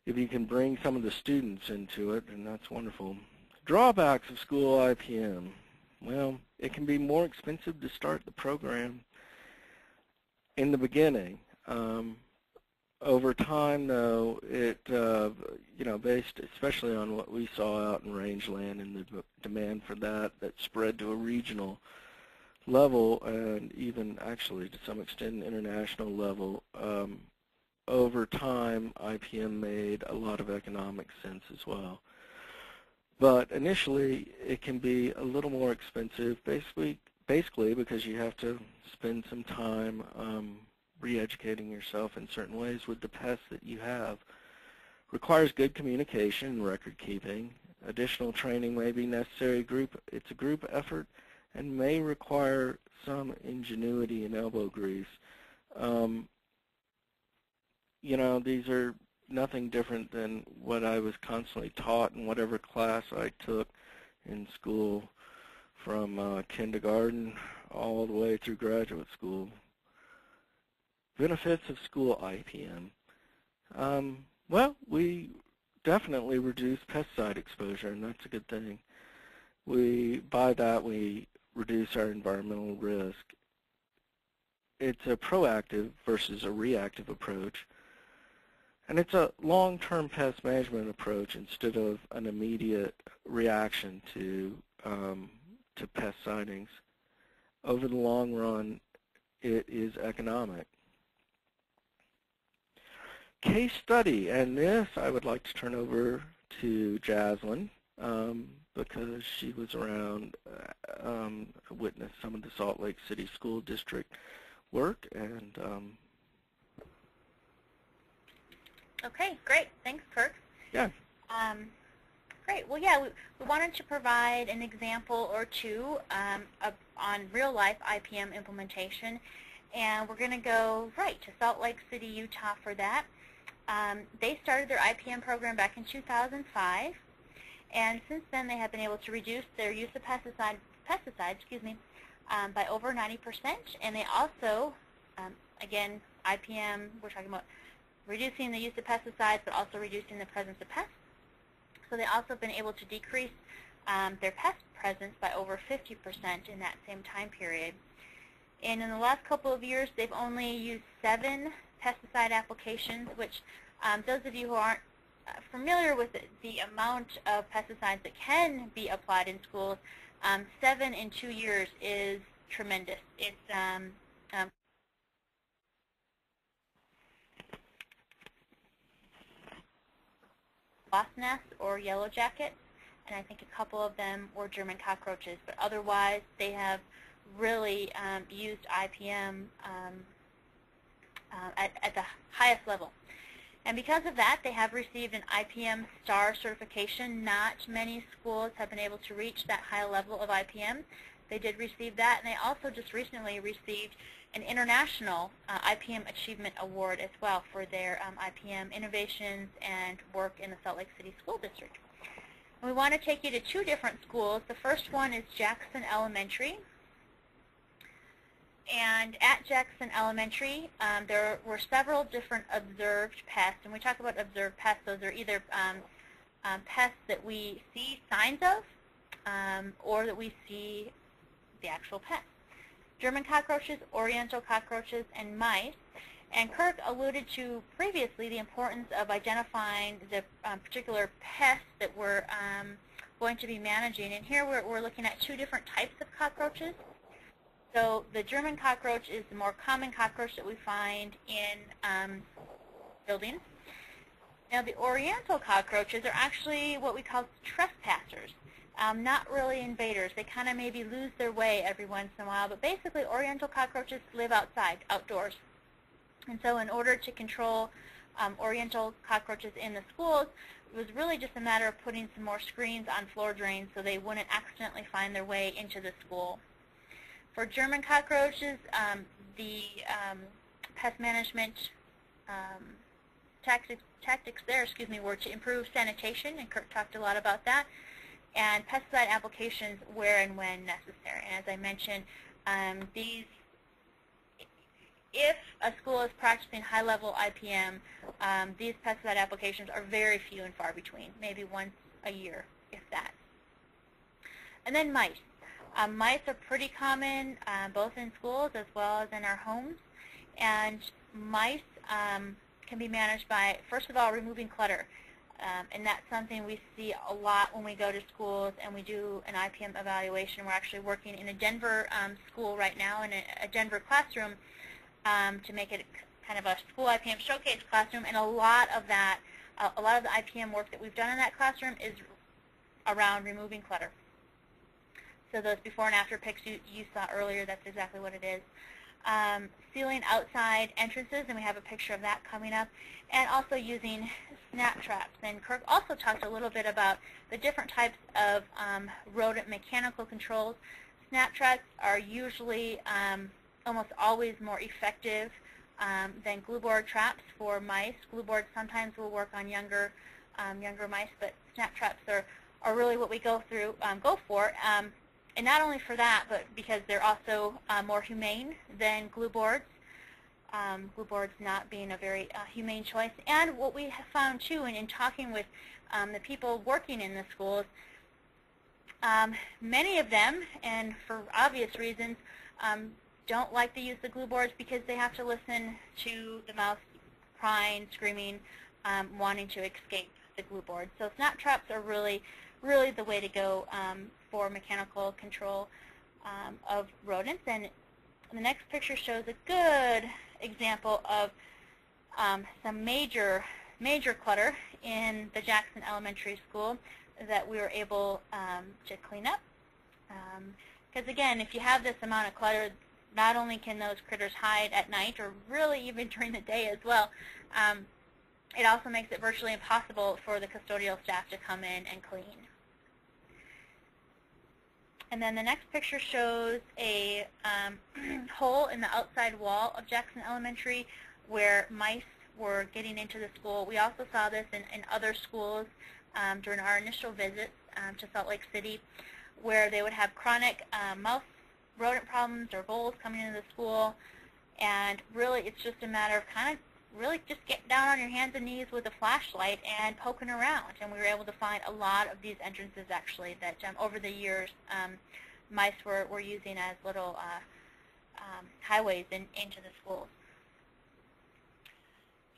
If you can bring some of the students into it, then that's wonderful. Drawbacks of school IPM. Well, it can be more expensive to start the program in the beginning. Over time, though, it, based especially on what we saw out in rangeland and the demand for that spread to a regional level, and even actually to some extent international level, over time IPM made a lot of economic sense as well. But initially it can be a little more expensive, basically because you have to spend some time re-educating yourself in certain ways with the pests that you have. Requires good communication and record keeping. Additional training may be necessary. It's a group effort and may require some ingenuity and elbow grease. You know, these are nothing different than what I was constantly taught in whatever class I took in school, from kindergarten all the way through graduate school. Benefits of school IPM. Well, we definitely reduce pesticide exposure, and that's a good thing. By that, we reduce our environmental risk. It's a proactive versus a reactive approach. And it's a long-term pest management approach instead of an immediate reaction to pest sightings. Over the long run, it is economic. Case study, and this I would like to turn over to Jaslyn because she was around, witnessed some of the Salt Lake City School District work, and Okay, great. Thanks, Kirk. yeah. Great. Well, yeah, we wanted to provide an example or two on real-life IPM implementation, and we're going to go right to Salt Lake City, Utah for that. They started their IPM program back in 2005, and since then they have been able to reduce their use of pesticides by over 90%, and they also, again, IPM, we're talking about reducing the use of pesticides, but also reducing the presence of pests. So they also have been able to decrease their pest presence by over 50% in that same time period. And in the last couple of years, they've only used 7 pesticide applications, which those of you who aren't familiar with the amount of pesticides that can be applied in schools, 7 in 2 years is tremendous. It's wasp nest or yellow jacket, and I think a couple of them were German cockroaches, but otherwise they have really used IPM at the highest level. And because of that, they have received an IPM STAR certification. Not many schools have been able to reach that high level of IPM. They did receive that, and they also just recently received an International IPM Achievement Award as well for their IPM innovations and work in the Salt Lake City School District. And we want to take you to 2 different schools. The first one is Jackson Elementary. And at Jackson Elementary, there were several different observed pests. And we talk about observed pests, those are either pests that we see signs of or that we see the actual pest. German cockroaches, oriental cockroaches, and mice. And Kirk alluded to previously the importance of identifying the particular pests that we're going to be managing. And here we're looking at 2 different types of cockroaches. So the German cockroach is the more common cockroach that we find in buildings. Now the oriental cockroaches are actually what we call trespassers. Not really invaders. They kind of maybe lose their way every once in a while, but basically oriental cockroaches live outside, outdoors. And so in order to control oriental cockroaches in the schools, it was really just a matter of putting some more screens on floor drains so they wouldn't accidentally find their way into the school. For German cockroaches, the pest management tactics there, were to improve sanitation, and Kirk talked a lot about that, and pesticide applications where and when necessary. And as I mentioned, if a school is practicing high-level IPM, these pesticide applications are very few and far between, maybe once a year, if that. And then mice. Mice are pretty common both in schools as well as in our homes, and mice can be managed by, first of all, removing clutter. And that's something we see a lot when we go to schools and we do an IPM evaluation. We're actually working in a Denver school right now, in a Denver classroom, to make it kind of a school IPM showcase classroom. And a lot of that, a lot of the IPM work that we've done in that classroom is around removing clutter. So those before and after pics you saw earlier, that's exactly what it is. Sealing outside entrances, and we have a picture of that coming up, and also using snap traps. And Kirk also talked a little bit about the different types of rodent mechanical controls. Snap traps are usually almost always more effective than glue board traps for mice. Glue boards sometimes will work on younger mice, but snap traps are really what we go for. And not only for that, but because they're also more humane than glue boards. Glue boards not being a very humane choice. And what we have found too, in talking with the people working in the schools, many of them, and for obvious reasons, don't like to use the glue boards because they have to listen to the mouse crying, screaming, wanting to escape the glue board. So snap traps are really the way to go for mechanical control of rodents. And the next picture shows a good example of some major clutter in the Jackson Elementary School that we were able to clean up. Because again, if you have this amount of clutter, not only can those critters hide at night, or really even during the day as well, it also makes it virtually impossible for the custodial staff to come in and clean. And then the next picture shows a hole in the outside wall of Jackson Elementary where mice were getting into the school. We also saw this in other schools during our initial visits to Salt Lake City, where they would have chronic mouse rodent problems or voles coming into the school. And really, it's just a matter of kind of really just getting down on your hands and knees with a flashlight and poking around. And we were able to find a lot of these entrances, actually, that over the years mice were using as little highways into the schools.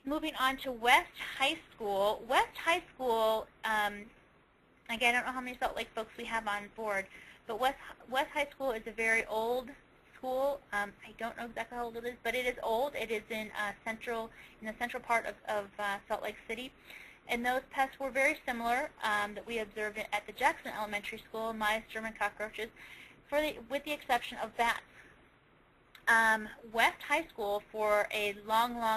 Moving on to West High School. West High School, again, I don't know how many Salt Lake folks we have on board, but West High School is a very old school. I don't know exactly how old it is, but it is old. It is in the central part of Salt Lake City. And those pests were very similar that we observed at the Jackson Elementary School: mice, German cockroaches, with the exception of bats. West High School, for a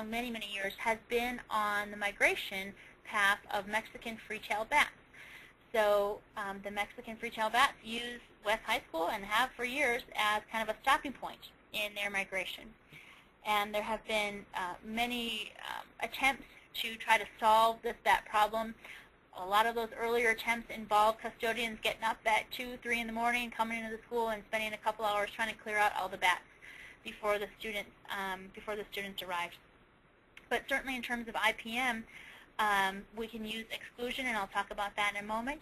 many years, has been on the migration path of Mexican free-tailed bats. So the Mexican free-tailed bats use West High School, and have for years, as kind of a stopping point in their migration. And there have been many attempts to try to solve that problem. A lot of those earlier attempts involved custodians getting up at 2, 3 in the morning, coming into the school and spending a couple hours trying to clear out all the bats before the students arrived. But certainly in terms of IPM, we can use exclusion, and I'll talk about that in a moment.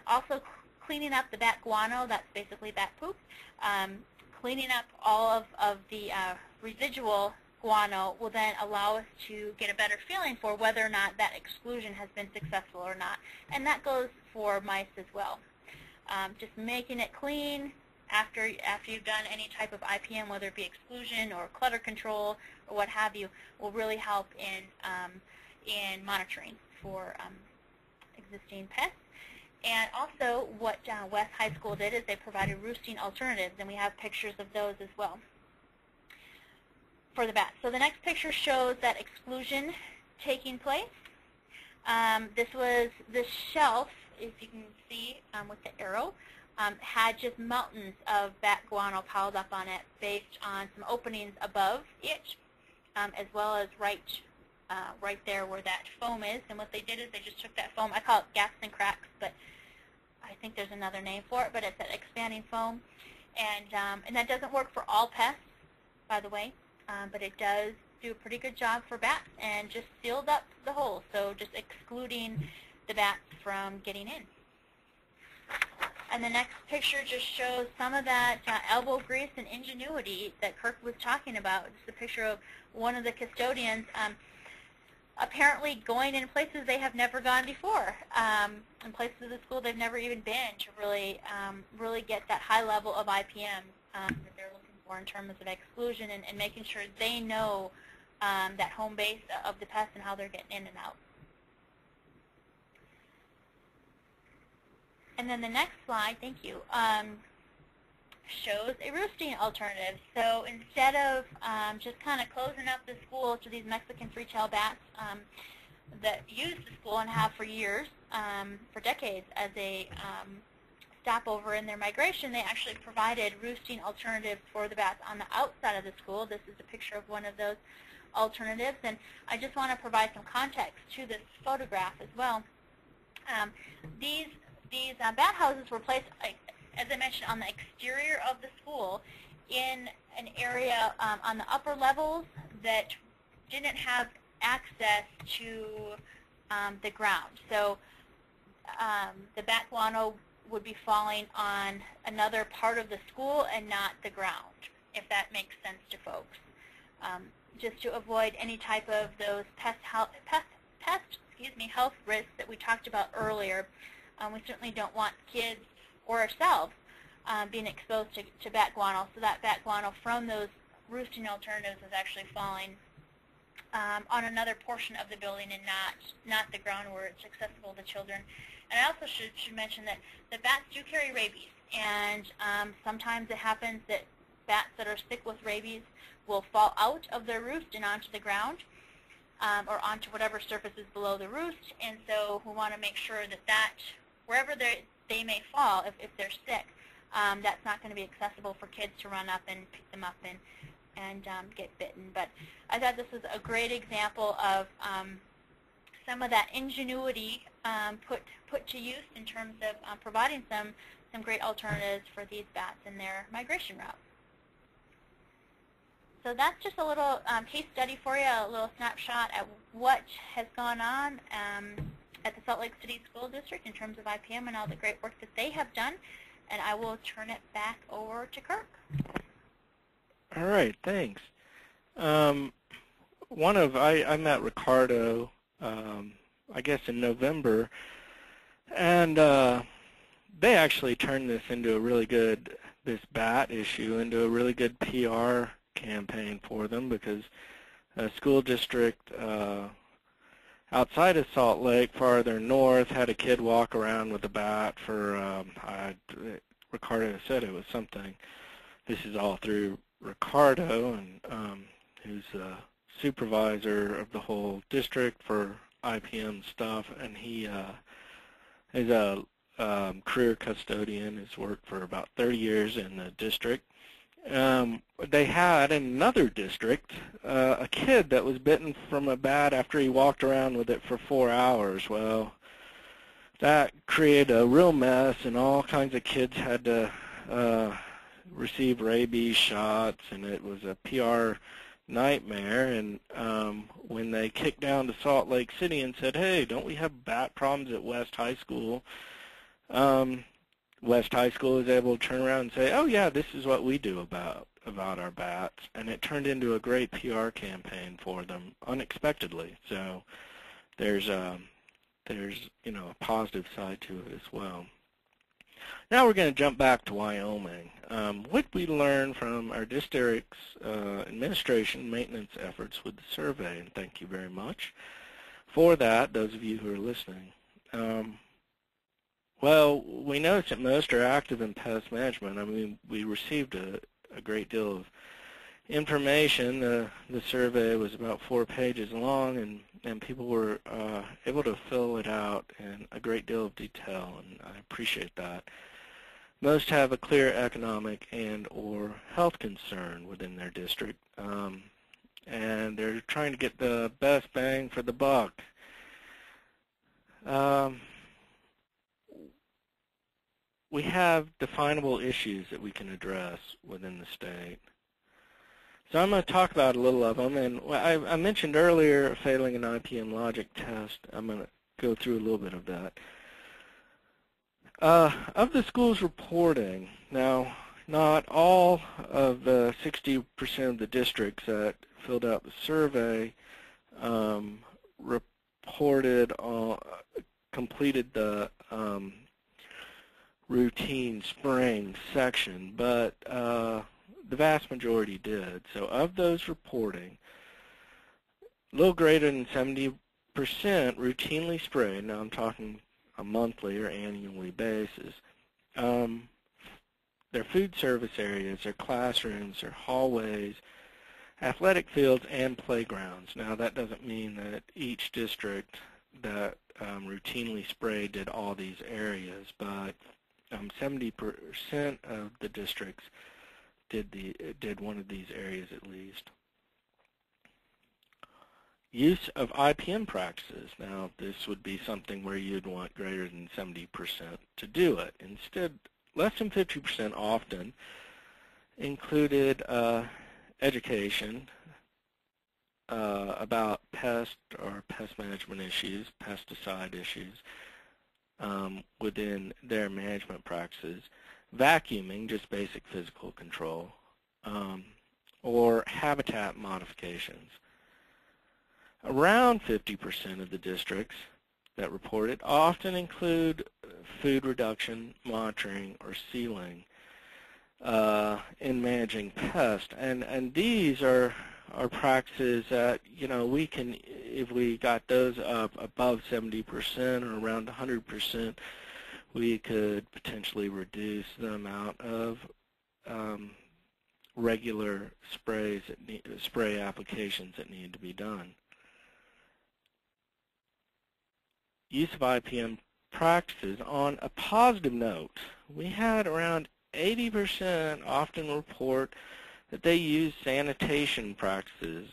Also, cleaning up the bat guano, that's basically bat poop. Cleaning up all of the residual guano will then allow us to get a better feeling for whether or not that exclusion has been successful or not. And that goes for mice as well. Just making it clean after you've done any type of IPM, whether it be exclusion or clutter control or what have you, will really help in monitoring for existing pests. And also what West High School did is they provided roosting alternatives, and we have pictures of those as well for the bats. So the next picture shows that exclusion taking place. This shelf, if you can see with the arrow, had just mountains of bat guano piled up on it based on some openings above it, as well as right there where that foam is. And what they did is they just took that foam, I call it gaps and cracks, but I think there's another name for it, but it's that expanding foam. And that doesn't work for all pests, by the way, but it does do a pretty good job for bats and just sealed up the hole, so just excluding the bats from getting in. And the next picture just shows some of that elbow grease and ingenuity that Kirk was talking about. It's a picture of one of the custodians. apparently going in places they have never gone before, in places of the school they've never even been, to really really get that high level of IPM that they're looking for in terms of exclusion, and making sure they know that home base of the pest and how they're getting in and out. And then the next slide, thank you, shows a roosting alternative. So instead of just kind of closing up the school to these Mexican three-tailed bats that use the school and have for years, for decades, as a stopover in their migration, they actually provided roosting alternatives for the bats on the outside of the school. This is a picture of one of those alternatives, and I just want to provide some context to this photograph as well. These bat houses were placed, as I mentioned, on the exterior of the school in an area on the upper levels that didn't have access to the ground. So the bat guano would be falling on another part of the school and not the ground, if that makes sense to folks. Just to avoid any type of those health risks that we talked about earlier. We certainly don't want kids or ourselves being exposed to bat guano, so that bat guano from those roosting alternatives is actually falling on another portion of the building and not the ground where it's accessible to children. And I also should mention that the bats do carry rabies, and sometimes it happens that bats that are sick with rabies will fall out of their roost and onto the ground, or onto whatever surface is below the roost. And so we want to make sure that wherever they may fall, if they're sick, that's not going to be accessible for kids to run up and pick them up and get bitten. But I thought this was a great example of some of that ingenuity put to use in terms of providing some great alternatives for these bats in their migration route. So that's just a little case study for you, a little snapshot at what has gone on at the Salt Lake City School District in terms of IPM and all the great work that they have done. And I will turn it back over to Kirk. All right, thanks. I met Ricardo, I guess in November, and they actually turned this bat issue into a really good PR campaign for them, because a school district outside of Salt Lake, farther north, had a kid walk around with a bat for, Ricardo said it was something. This is all through Ricardo, and who's a supervisor of the whole district for IPM stuff, and he is a career custodian. Has worked for about 30 years in the district. They had in another district a kid that was bitten from a bat after he walked around with it for 4 hours. Well, that created a real mess, and all kinds of kids had to receive rabies shots, and it was a PR nightmare. And when they kicked down to Salt Lake City and said, hey, don't we have bat problems at West High School, West High School was able to turn around and say, oh yeah, this is what we do about our bats, and it turned into a great PR campaign for them unexpectedly. So there's a positive side to it as well. Now we're going to jump back to Wyoming. What we learned from our district's administration maintenance efforts with the survey, and thank you very much for that, those of you who are listening. Well, we noticed that most are active in pest management. I mean, we received a great deal of information. The survey was about 4 pages long, and people were able to fill it out in a great deal of detail, and I appreciate that. Most have a clear economic and or health concern within their district, and they're trying to get the best bang for the buck. We have definable issues that we can address within the state. So I'm going to talk about a little of them, and I mentioned earlier failing an IPM logic test. I'm going to go through a little bit of that. Of the schools reporting, now not all of the 60% of the districts that filled out the survey reported completed the routine spraying section, but the vast majority did. So of those reporting, a little greater than 70% routinely sprayed. Now I'm talking a monthly or annually basis. Their food service areas, their classrooms, their hallways, athletic fields, and playgrounds. Now that doesn't mean that each district that routinely sprayed did all these areas, but 70% of the districts did one of these areas at least. Use of IPM practices. Now this would be something where you'd want greater than 70% to do it. Instead, less than 50% often included education about pest or pest management issues, pesticide issues within their management practices, vacuuming, just basic physical control, or habitat modifications. Around 50% of the districts that reported often include food reduction, monitoring, or sealing in managing pests, and these are practices that, you know, we can, if we got those up above 70% or around 100%, we could potentially reduce the amount of regular spray applications that need to be done. Use of IPM practices. On a positive note, we had around 80% often report that they use sanitation practices,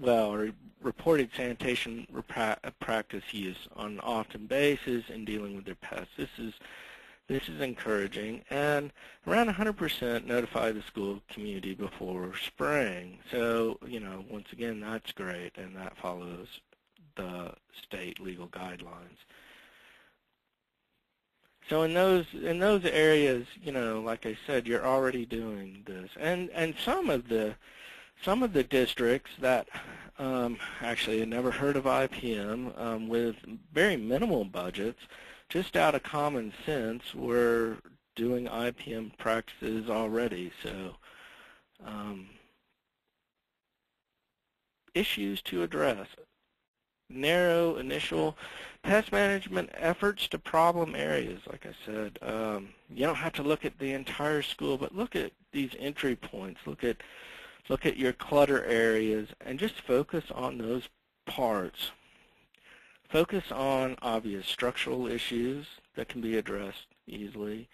or reported sanitation practice use on an often basis in dealing with their pests. This is encouraging, and around 100% notify the school community before spraying. So, you know, once again, that's great, and that follows the state legal guidelines. So in those areas, you know, like I said, you're already doing this, and some of the districts that actually had never heard of IPM with very minimal budgets, just out of common sense, were doing IPM practices already. So issues to address. Narrow initial pest management efforts to problem areas. Like I said, you don't have to look at the entire school, but look at these entry points. Look at your clutter areas and just focus on those parts. Focus on obvious structural issues that can be addressed easily.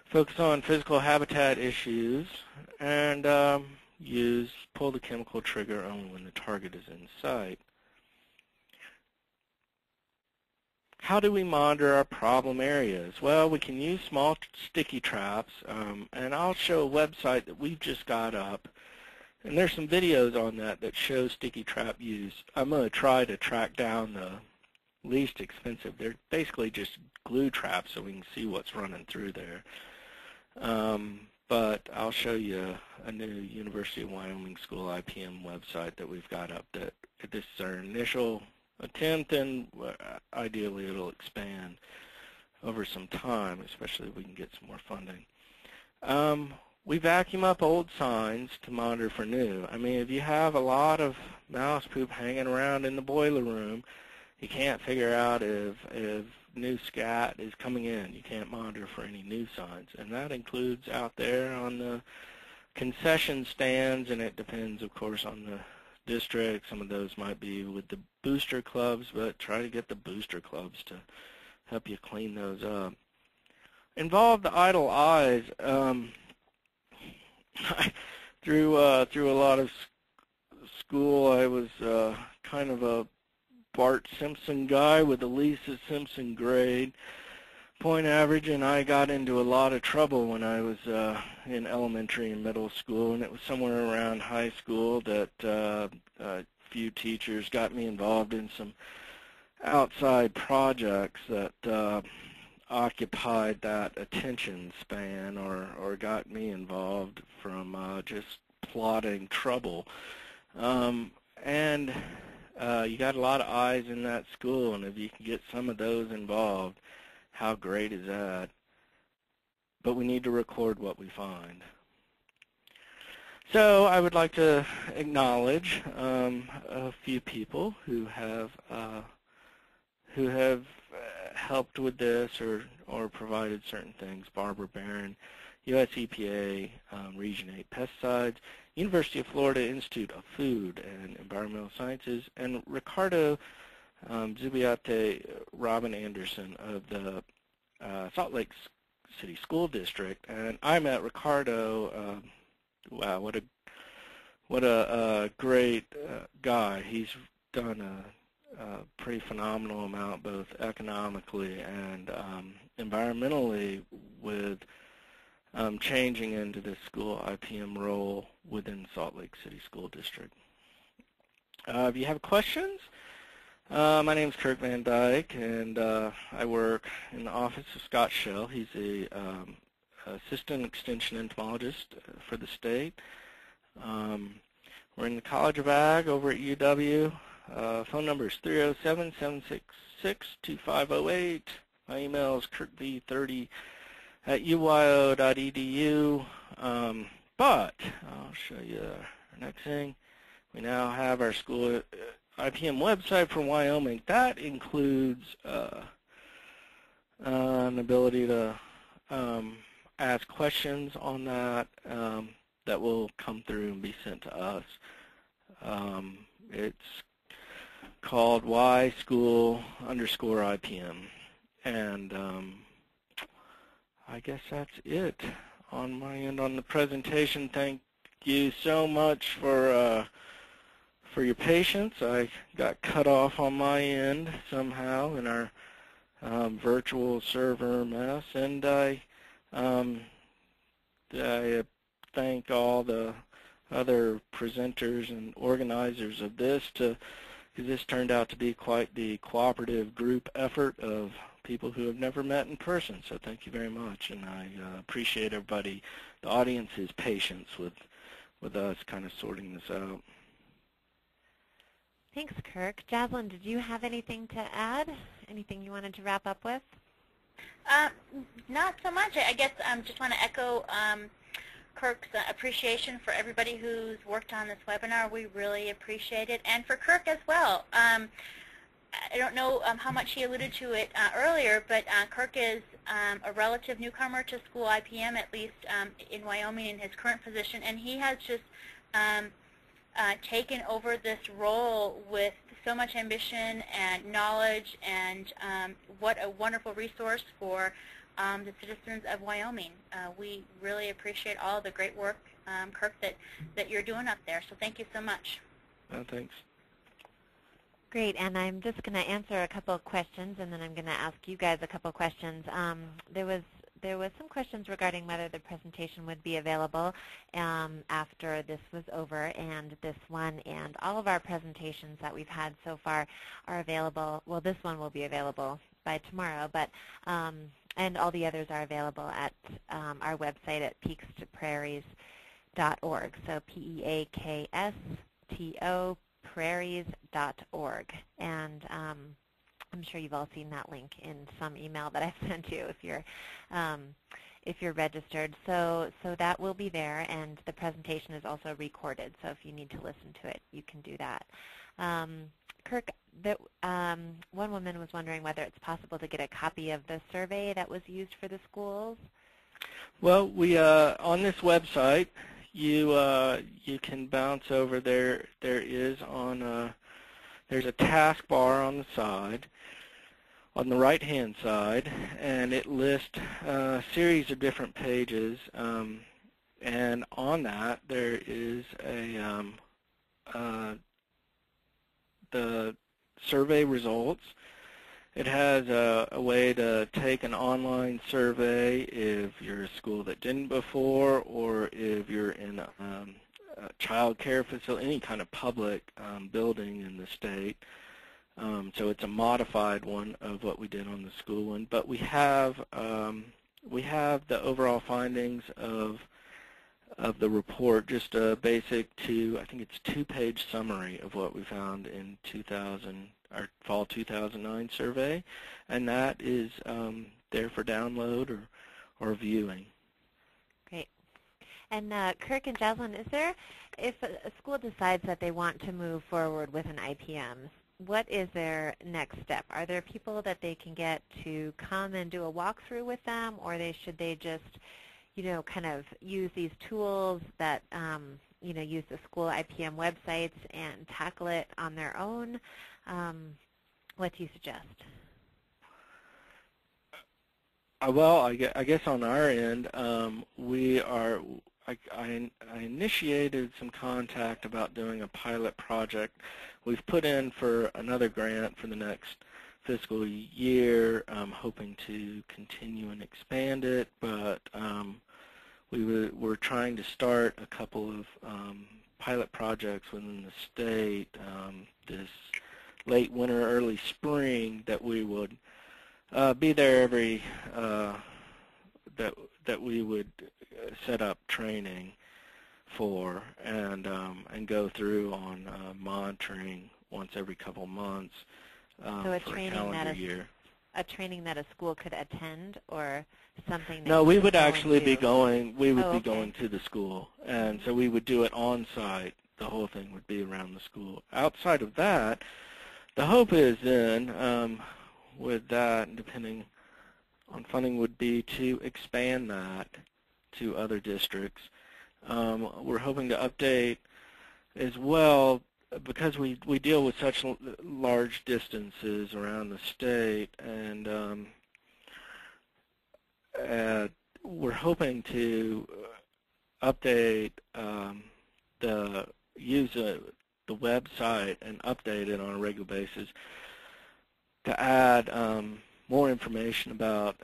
Focus on physical habitat issues, and pull the chemical trigger only when the target is in sight. How do we monitor our problem areas? Well, we can use small sticky traps, and I'll show a website that we've just got up, and there's some videos on that show sticky trap use. I'm going to try to track down the least expensive. They're basically just glue traps so we can see what's running through there. But I'll show you a new University of Wyoming School IPM website that we've got up. That this is our initial attempt, and ideally it'll expand over some time, especially if we can get some more funding. We vacuum up old signs to monitor for new. I mean, if you have a lot of mouse poop hanging around in the boiler room, you can't figure out if new scat is coming in. You can't monitor for any new signs, and that includes out there on the concession stands, and it depends, of course, on the district. Some of those might be with the booster clubs, but try to get the booster clubs to help you clean those up. Involve the idle eyes. Through a lot of school, I was kind of a Bart Simpson guy with a Lisa Simpson grade point average, and I got into a lot of trouble when I was in elementary and middle school, and it was somewhere around high school that a few teachers got me involved in some outside projects that occupied that attention span, or got me involved from just plotting trouble. And you got a lot of eyes in that school, and if you can get some of those involved, how great is that? But we need to record what we find. So I would like to acknowledge a few people who have helped with this or provided certain things. Barbara Barron, U.S. EPA, Region 8 Pesticides, University of Florida Institute of Food and Environmental Sciences, and Ricardo Zubiate Robin Anderson of the Salt Lake City School District. And I met Ricardo. Wow, what a great guy. He's done a pretty phenomenal amount, both economically and environmentally, with changing into this school IPM role within Salt Lake City School District. If you have questions, my name is Kirk Van Dyke, and I work in the office of Scott Schell. He's a assistant extension entomologist for the state. We're in the College of Ag over at UW. Phone number is 307-766-2508. My email is kirkb30@uyo.edu. But I'll show you our next thing. We now have our school IPM website for Wyoming. That includes an ability to ask questions on that that will come through and be sent to us. It's called yschool_IPM. And I guess that's it on my end on the presentation. Thank you so much for your patience. I got cut off on my end somehow in our virtual server mess, and I thank all the other presenters and organizers of this, because this turned out to be quite the cooperative group effort of people who have never met in person. So thank you very much, and I appreciate everybody, the audience's patience with us kind of sorting this out. Thanks, Kirk. Jaslyn, did you have anything to add? Anything you wanted to wrap up with? Not so much. I guess I just want to echo Kirk's appreciation for everybody who's worked on this webinar. We really appreciate it. And for Kirk as well. I don't know how much he alluded to it earlier, but Kirk is a relative newcomer to school IPM, at least in Wyoming in his current position, and he has just taken over this role with so much ambition and knowledge, and what a wonderful resource for the citizens of Wyoming. We really appreciate all the great work, Kirk, that you're doing up there. So thank you so much. Thanks. Great, and I'm just going to answer a couple of questions, and then I'm going to ask you guys a couple of questions. There was some questions regarding whether the presentation would be available after this was over, and this one and all of our presentations that we've had so far are available. Well, this one will be available by tomorrow, but and all the others are available at our website at peakstoprairies.org. So PEAKSTO prairies.org, and I'm sure you've all seen that link in some email that I've sent you if you're registered. So that will be there, and the presentation is also recorded. So if you need to listen to it, you can do that. Kirk, one woman was wondering whether it's possible to get a copy of the survey that was used for the schools. Well, we on this website, you can bounce over there. There's a taskbar on the side, on the right-hand side, and it lists a series of different pages. And on that, there is the survey results. It has a way to take an online survey if you're a school that didn't before, or if you're in a child care facility, any kind of public building in the state. So it's a modified one of what we did on the school one. But we have the overall findings of the report, just a basic I think it's 2-page summary of what we found in our fall 2009 survey, and that is there for download or viewing. Great. And Kirk and Jocelyn, if a school decides that they want to move forward with an IPM, what is their next step? Are there people that they can get to come and do a walkthrough with them, or should they just, kind of use these tools that, use the school IPM websites and tackle it on their own? What do you suggest? Well, I guess on our end, I initiated some contact about doing a pilot project. We've put in for another grant for the next fiscal year, hoping to continue and expand it, but we're trying to start a couple of pilot projects within the state this late winter, early spring, that we would be there that we would set up training for and go through on monitoring once every couple months So for a calendar year. A training that a school could attend, or something that No, we would actually be going. We would be going to the school, and so we would do it on site. The whole thing would be around the school. Outside of that, the hope is then with that, depending on funding, would be to expand that to other districts. We're hoping to update as well, because we deal with such large distances around the state, and we're hoping to update use the website and update it on a regular basis to add more information about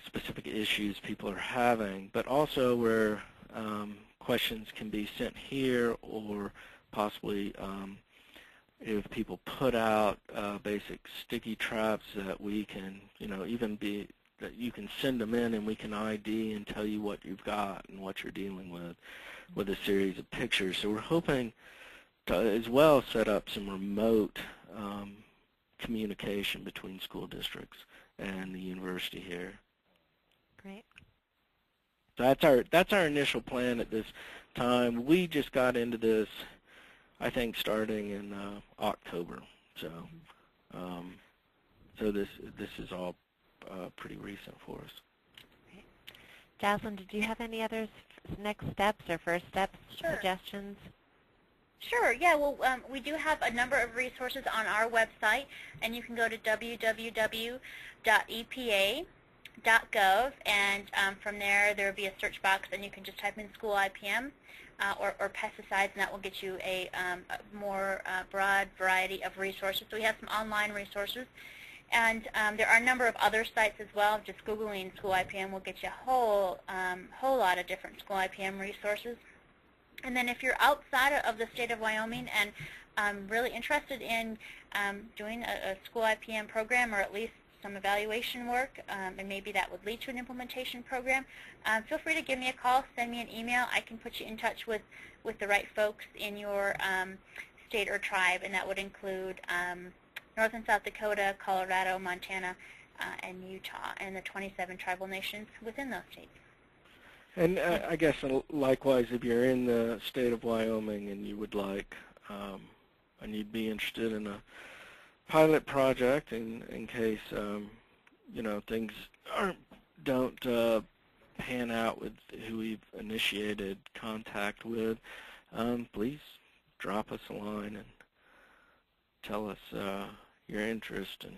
specific issues people are having, but also where questions can be sent here, or possibly if people put out basic sticky traps that we can, that you can send them in and we can ID and tell you what you've got and what you're dealing with a series of pictures. So we're hoping to as well set up some remote communication between school districts and the university here. Great. So that's our initial plan at this time. We just got into this, I think, starting in October. So so this is all pretty recent for us. Great. Jocelyn, did you have any other next steps or first steps suggestions? Sure, yeah, well, we do have a number of resources on our website, and you can go to www.epa.gov, and from there will be a search box, and you can just type in school IPM or pesticides, and that will get you a more broad variety of resources. So we have some online resources, and there are a number of other sites as well. Just Googling school IPM will get you a whole lot of different school IPM resources. And then if you're outside of the state of Wyoming and really interested in doing a school IPM program, or at least some evaluation work, and maybe that would lead to an implementation program, feel free to give me a call, send me an email. I can put you in touch with the right folks in your state or tribe, and that would include North and South Dakota, Colorado, Montana, and Utah, and the 27 tribal nations within those states. And I guess likewise, if you're in the state of Wyoming and you would like, and you'd be interested in a pilot project in case, things don't pan out with who we've initiated contact with, please drop us a line and tell us your interest, and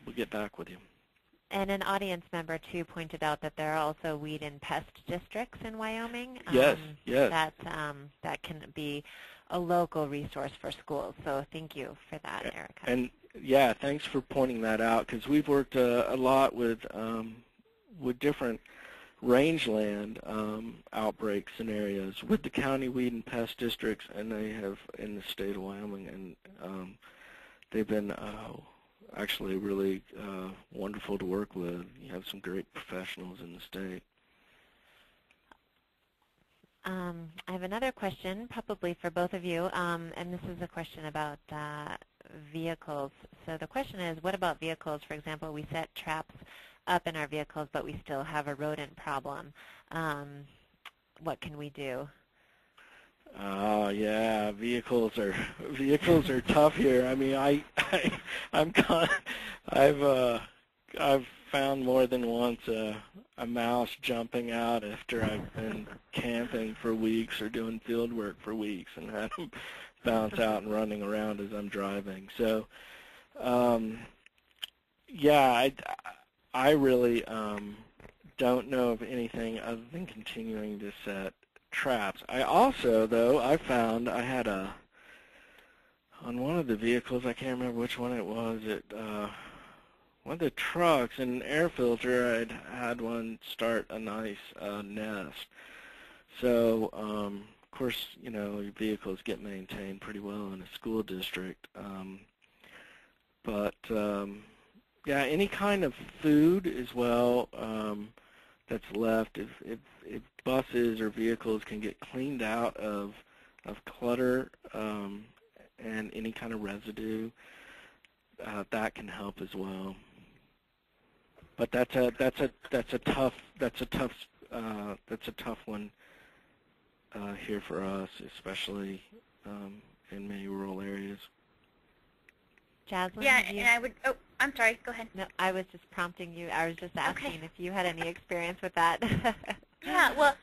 we'll get back with you. And an audience member, too, pointed out that there are also weed and pest districts in Wyoming. Yes. That can be a local resource for schools. So thank you for that, Erica. And, yeah, thanks for pointing that out, because we've worked a lot with different rangeland outbreak scenarios with the county weed and pest districts, and they have in the state of Wyoming, and they've been actually really wonderful to work with. You have some great professionals in the state. I have another question, probably for both of you, and this is a question about vehicles. So the question is, what about vehicles? For example, we set traps up in our vehicles, but we still have a rodent problem. What can we do? Oh yeah, vehicles are tough here. I mean, I'm kind I've found more than once a mouse jumping out after I've been camping for weeks or doing field work for weeks and had them bounce out and running around as I'm driving. So, yeah, I really don't know of anything other than continuing to set traps. I also, though, I found I had on one of the vehicles, I can't remember which one it was, one of the trucks, in an air filter, I'd had one start a nice nest. So, of course, you know, your vehicles get maintained pretty well in a school district. But, yeah, any kind of food as well that's left, if buses or vehicles can get cleaned out of clutter and any kind of residue, that can help as well. But that's a tough one here for us, especially in many rural areas. Jaslyn? Yeah, and I would, oh, I'm sorry, go ahead. No, I was just prompting you. I was just asking Okay. if you had any experience with that. Yeah, well,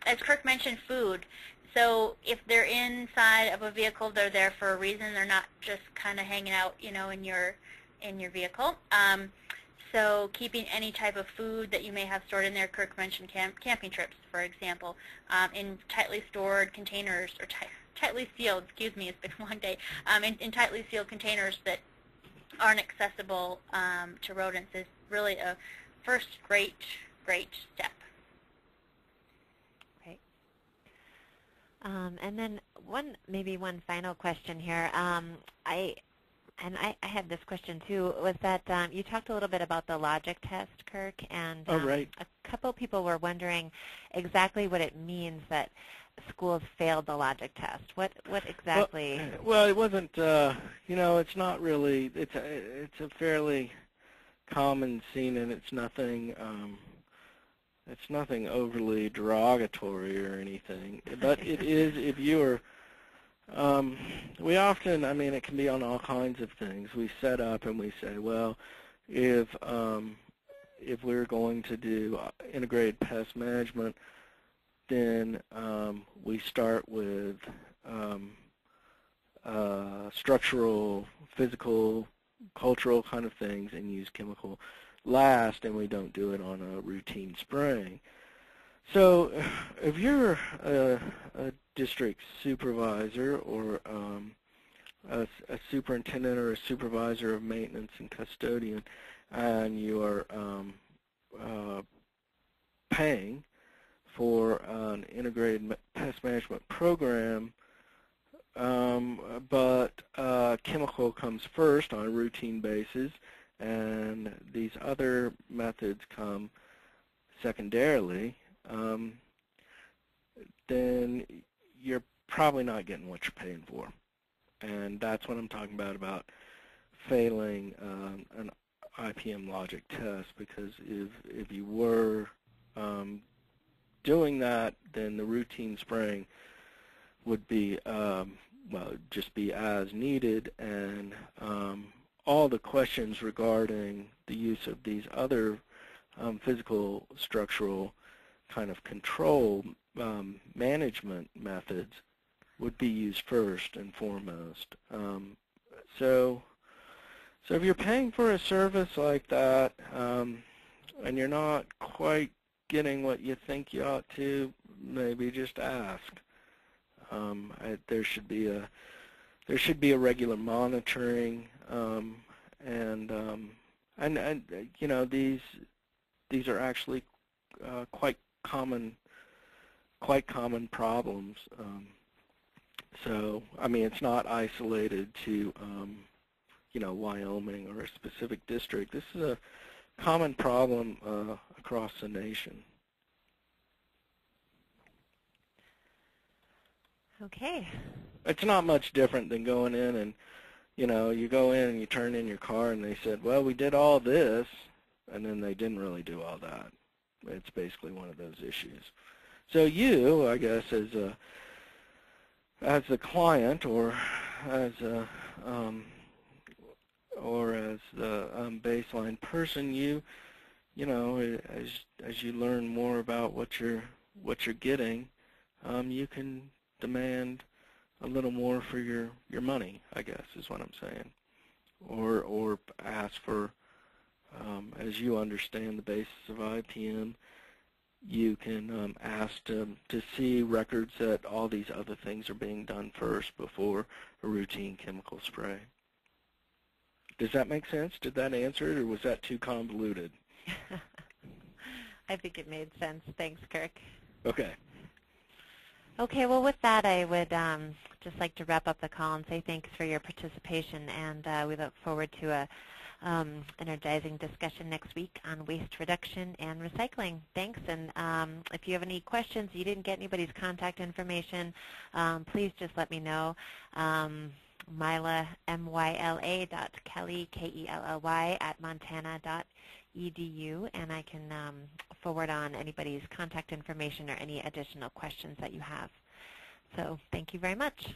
as Kirk mentioned, food. So if they're inside of a vehicle, they're there for a reason. They're not just kind of hanging out, you know, in your vehicle. So keeping any type of food that you may have stored in there. Kirk mentioned camping trips, for example, in tightly stored containers or tightly sealed. Excuse me, it's been a long day. In tightly sealed containers that aren't accessible to rodents is really a first great step. Great. And then maybe one final question here. I had this question too, was that you talked a little bit about the logic test, Kirk, and Right. a couple people were wondering exactly what it means that schools failed the logic test. What exactly? Well, it wasn't. You know, it's not really. It's a fairly common scene, and it's nothing. It's nothing overly derogatory or anything. But it is if you are. We often. I mean, it can be on all kinds of things. We set up and we say, well, if we're going to do integrated pest management, then we start with structural, physical, cultural kind of things and use chemical last, and we don't do it on a routine spraying. So if you're a district supervisor or a superintendent or a supervisor of maintenance and custodian, and you are paying for an integrated pest management program, but chemical comes first on a routine basis, and these other methods come secondarily, then you're probably not getting what you're paying for. And that's what I'm talking about failing an IPM logic test, because if you were doing that, then the routine spraying would be, well, just be as needed, and all the questions regarding the use of these other physical, structural kind of control management methods would be used first and foremost. So if you're paying for a service like that, and you're not quite getting what you think you ought to, maybe just ask. There should be a regular monitoring, and you know, these are actually quite common problems. So I mean, it's not isolated to you know, Wyoming or a specific district. This is a common problem across the nation. Okay. It's not much different than going in and, you go in and you turn in your car and they said, well, we did all this, and then they didn't really do all that. It's basically one of those issues. So you, I guess, as a client or as a as the baseline person, as you learn more about what you're getting, you can demand a little more for your money, I guess, is what I'm saying, or ask for, as you understand the basis of IPM, you can ask to see records that all these other things are being done first before a routine chemical spray. Does that make sense? Did that answer it, or was that too convoluted? I think it made sense. Thanks, Kirk. Okay. Okay, well, with that, I would just like to wrap up the call and say thanks for your participation, and we look forward to a energizing discussion next week on waste reduction and recycling. Thanks, and if you have any questions, you didn't get anybody's contact information, please just let me know. Myla, myla.kelly, Kelly, @montana.edu, and I can forward on anybody's contact information or any additional questions that you have. So thank you very much.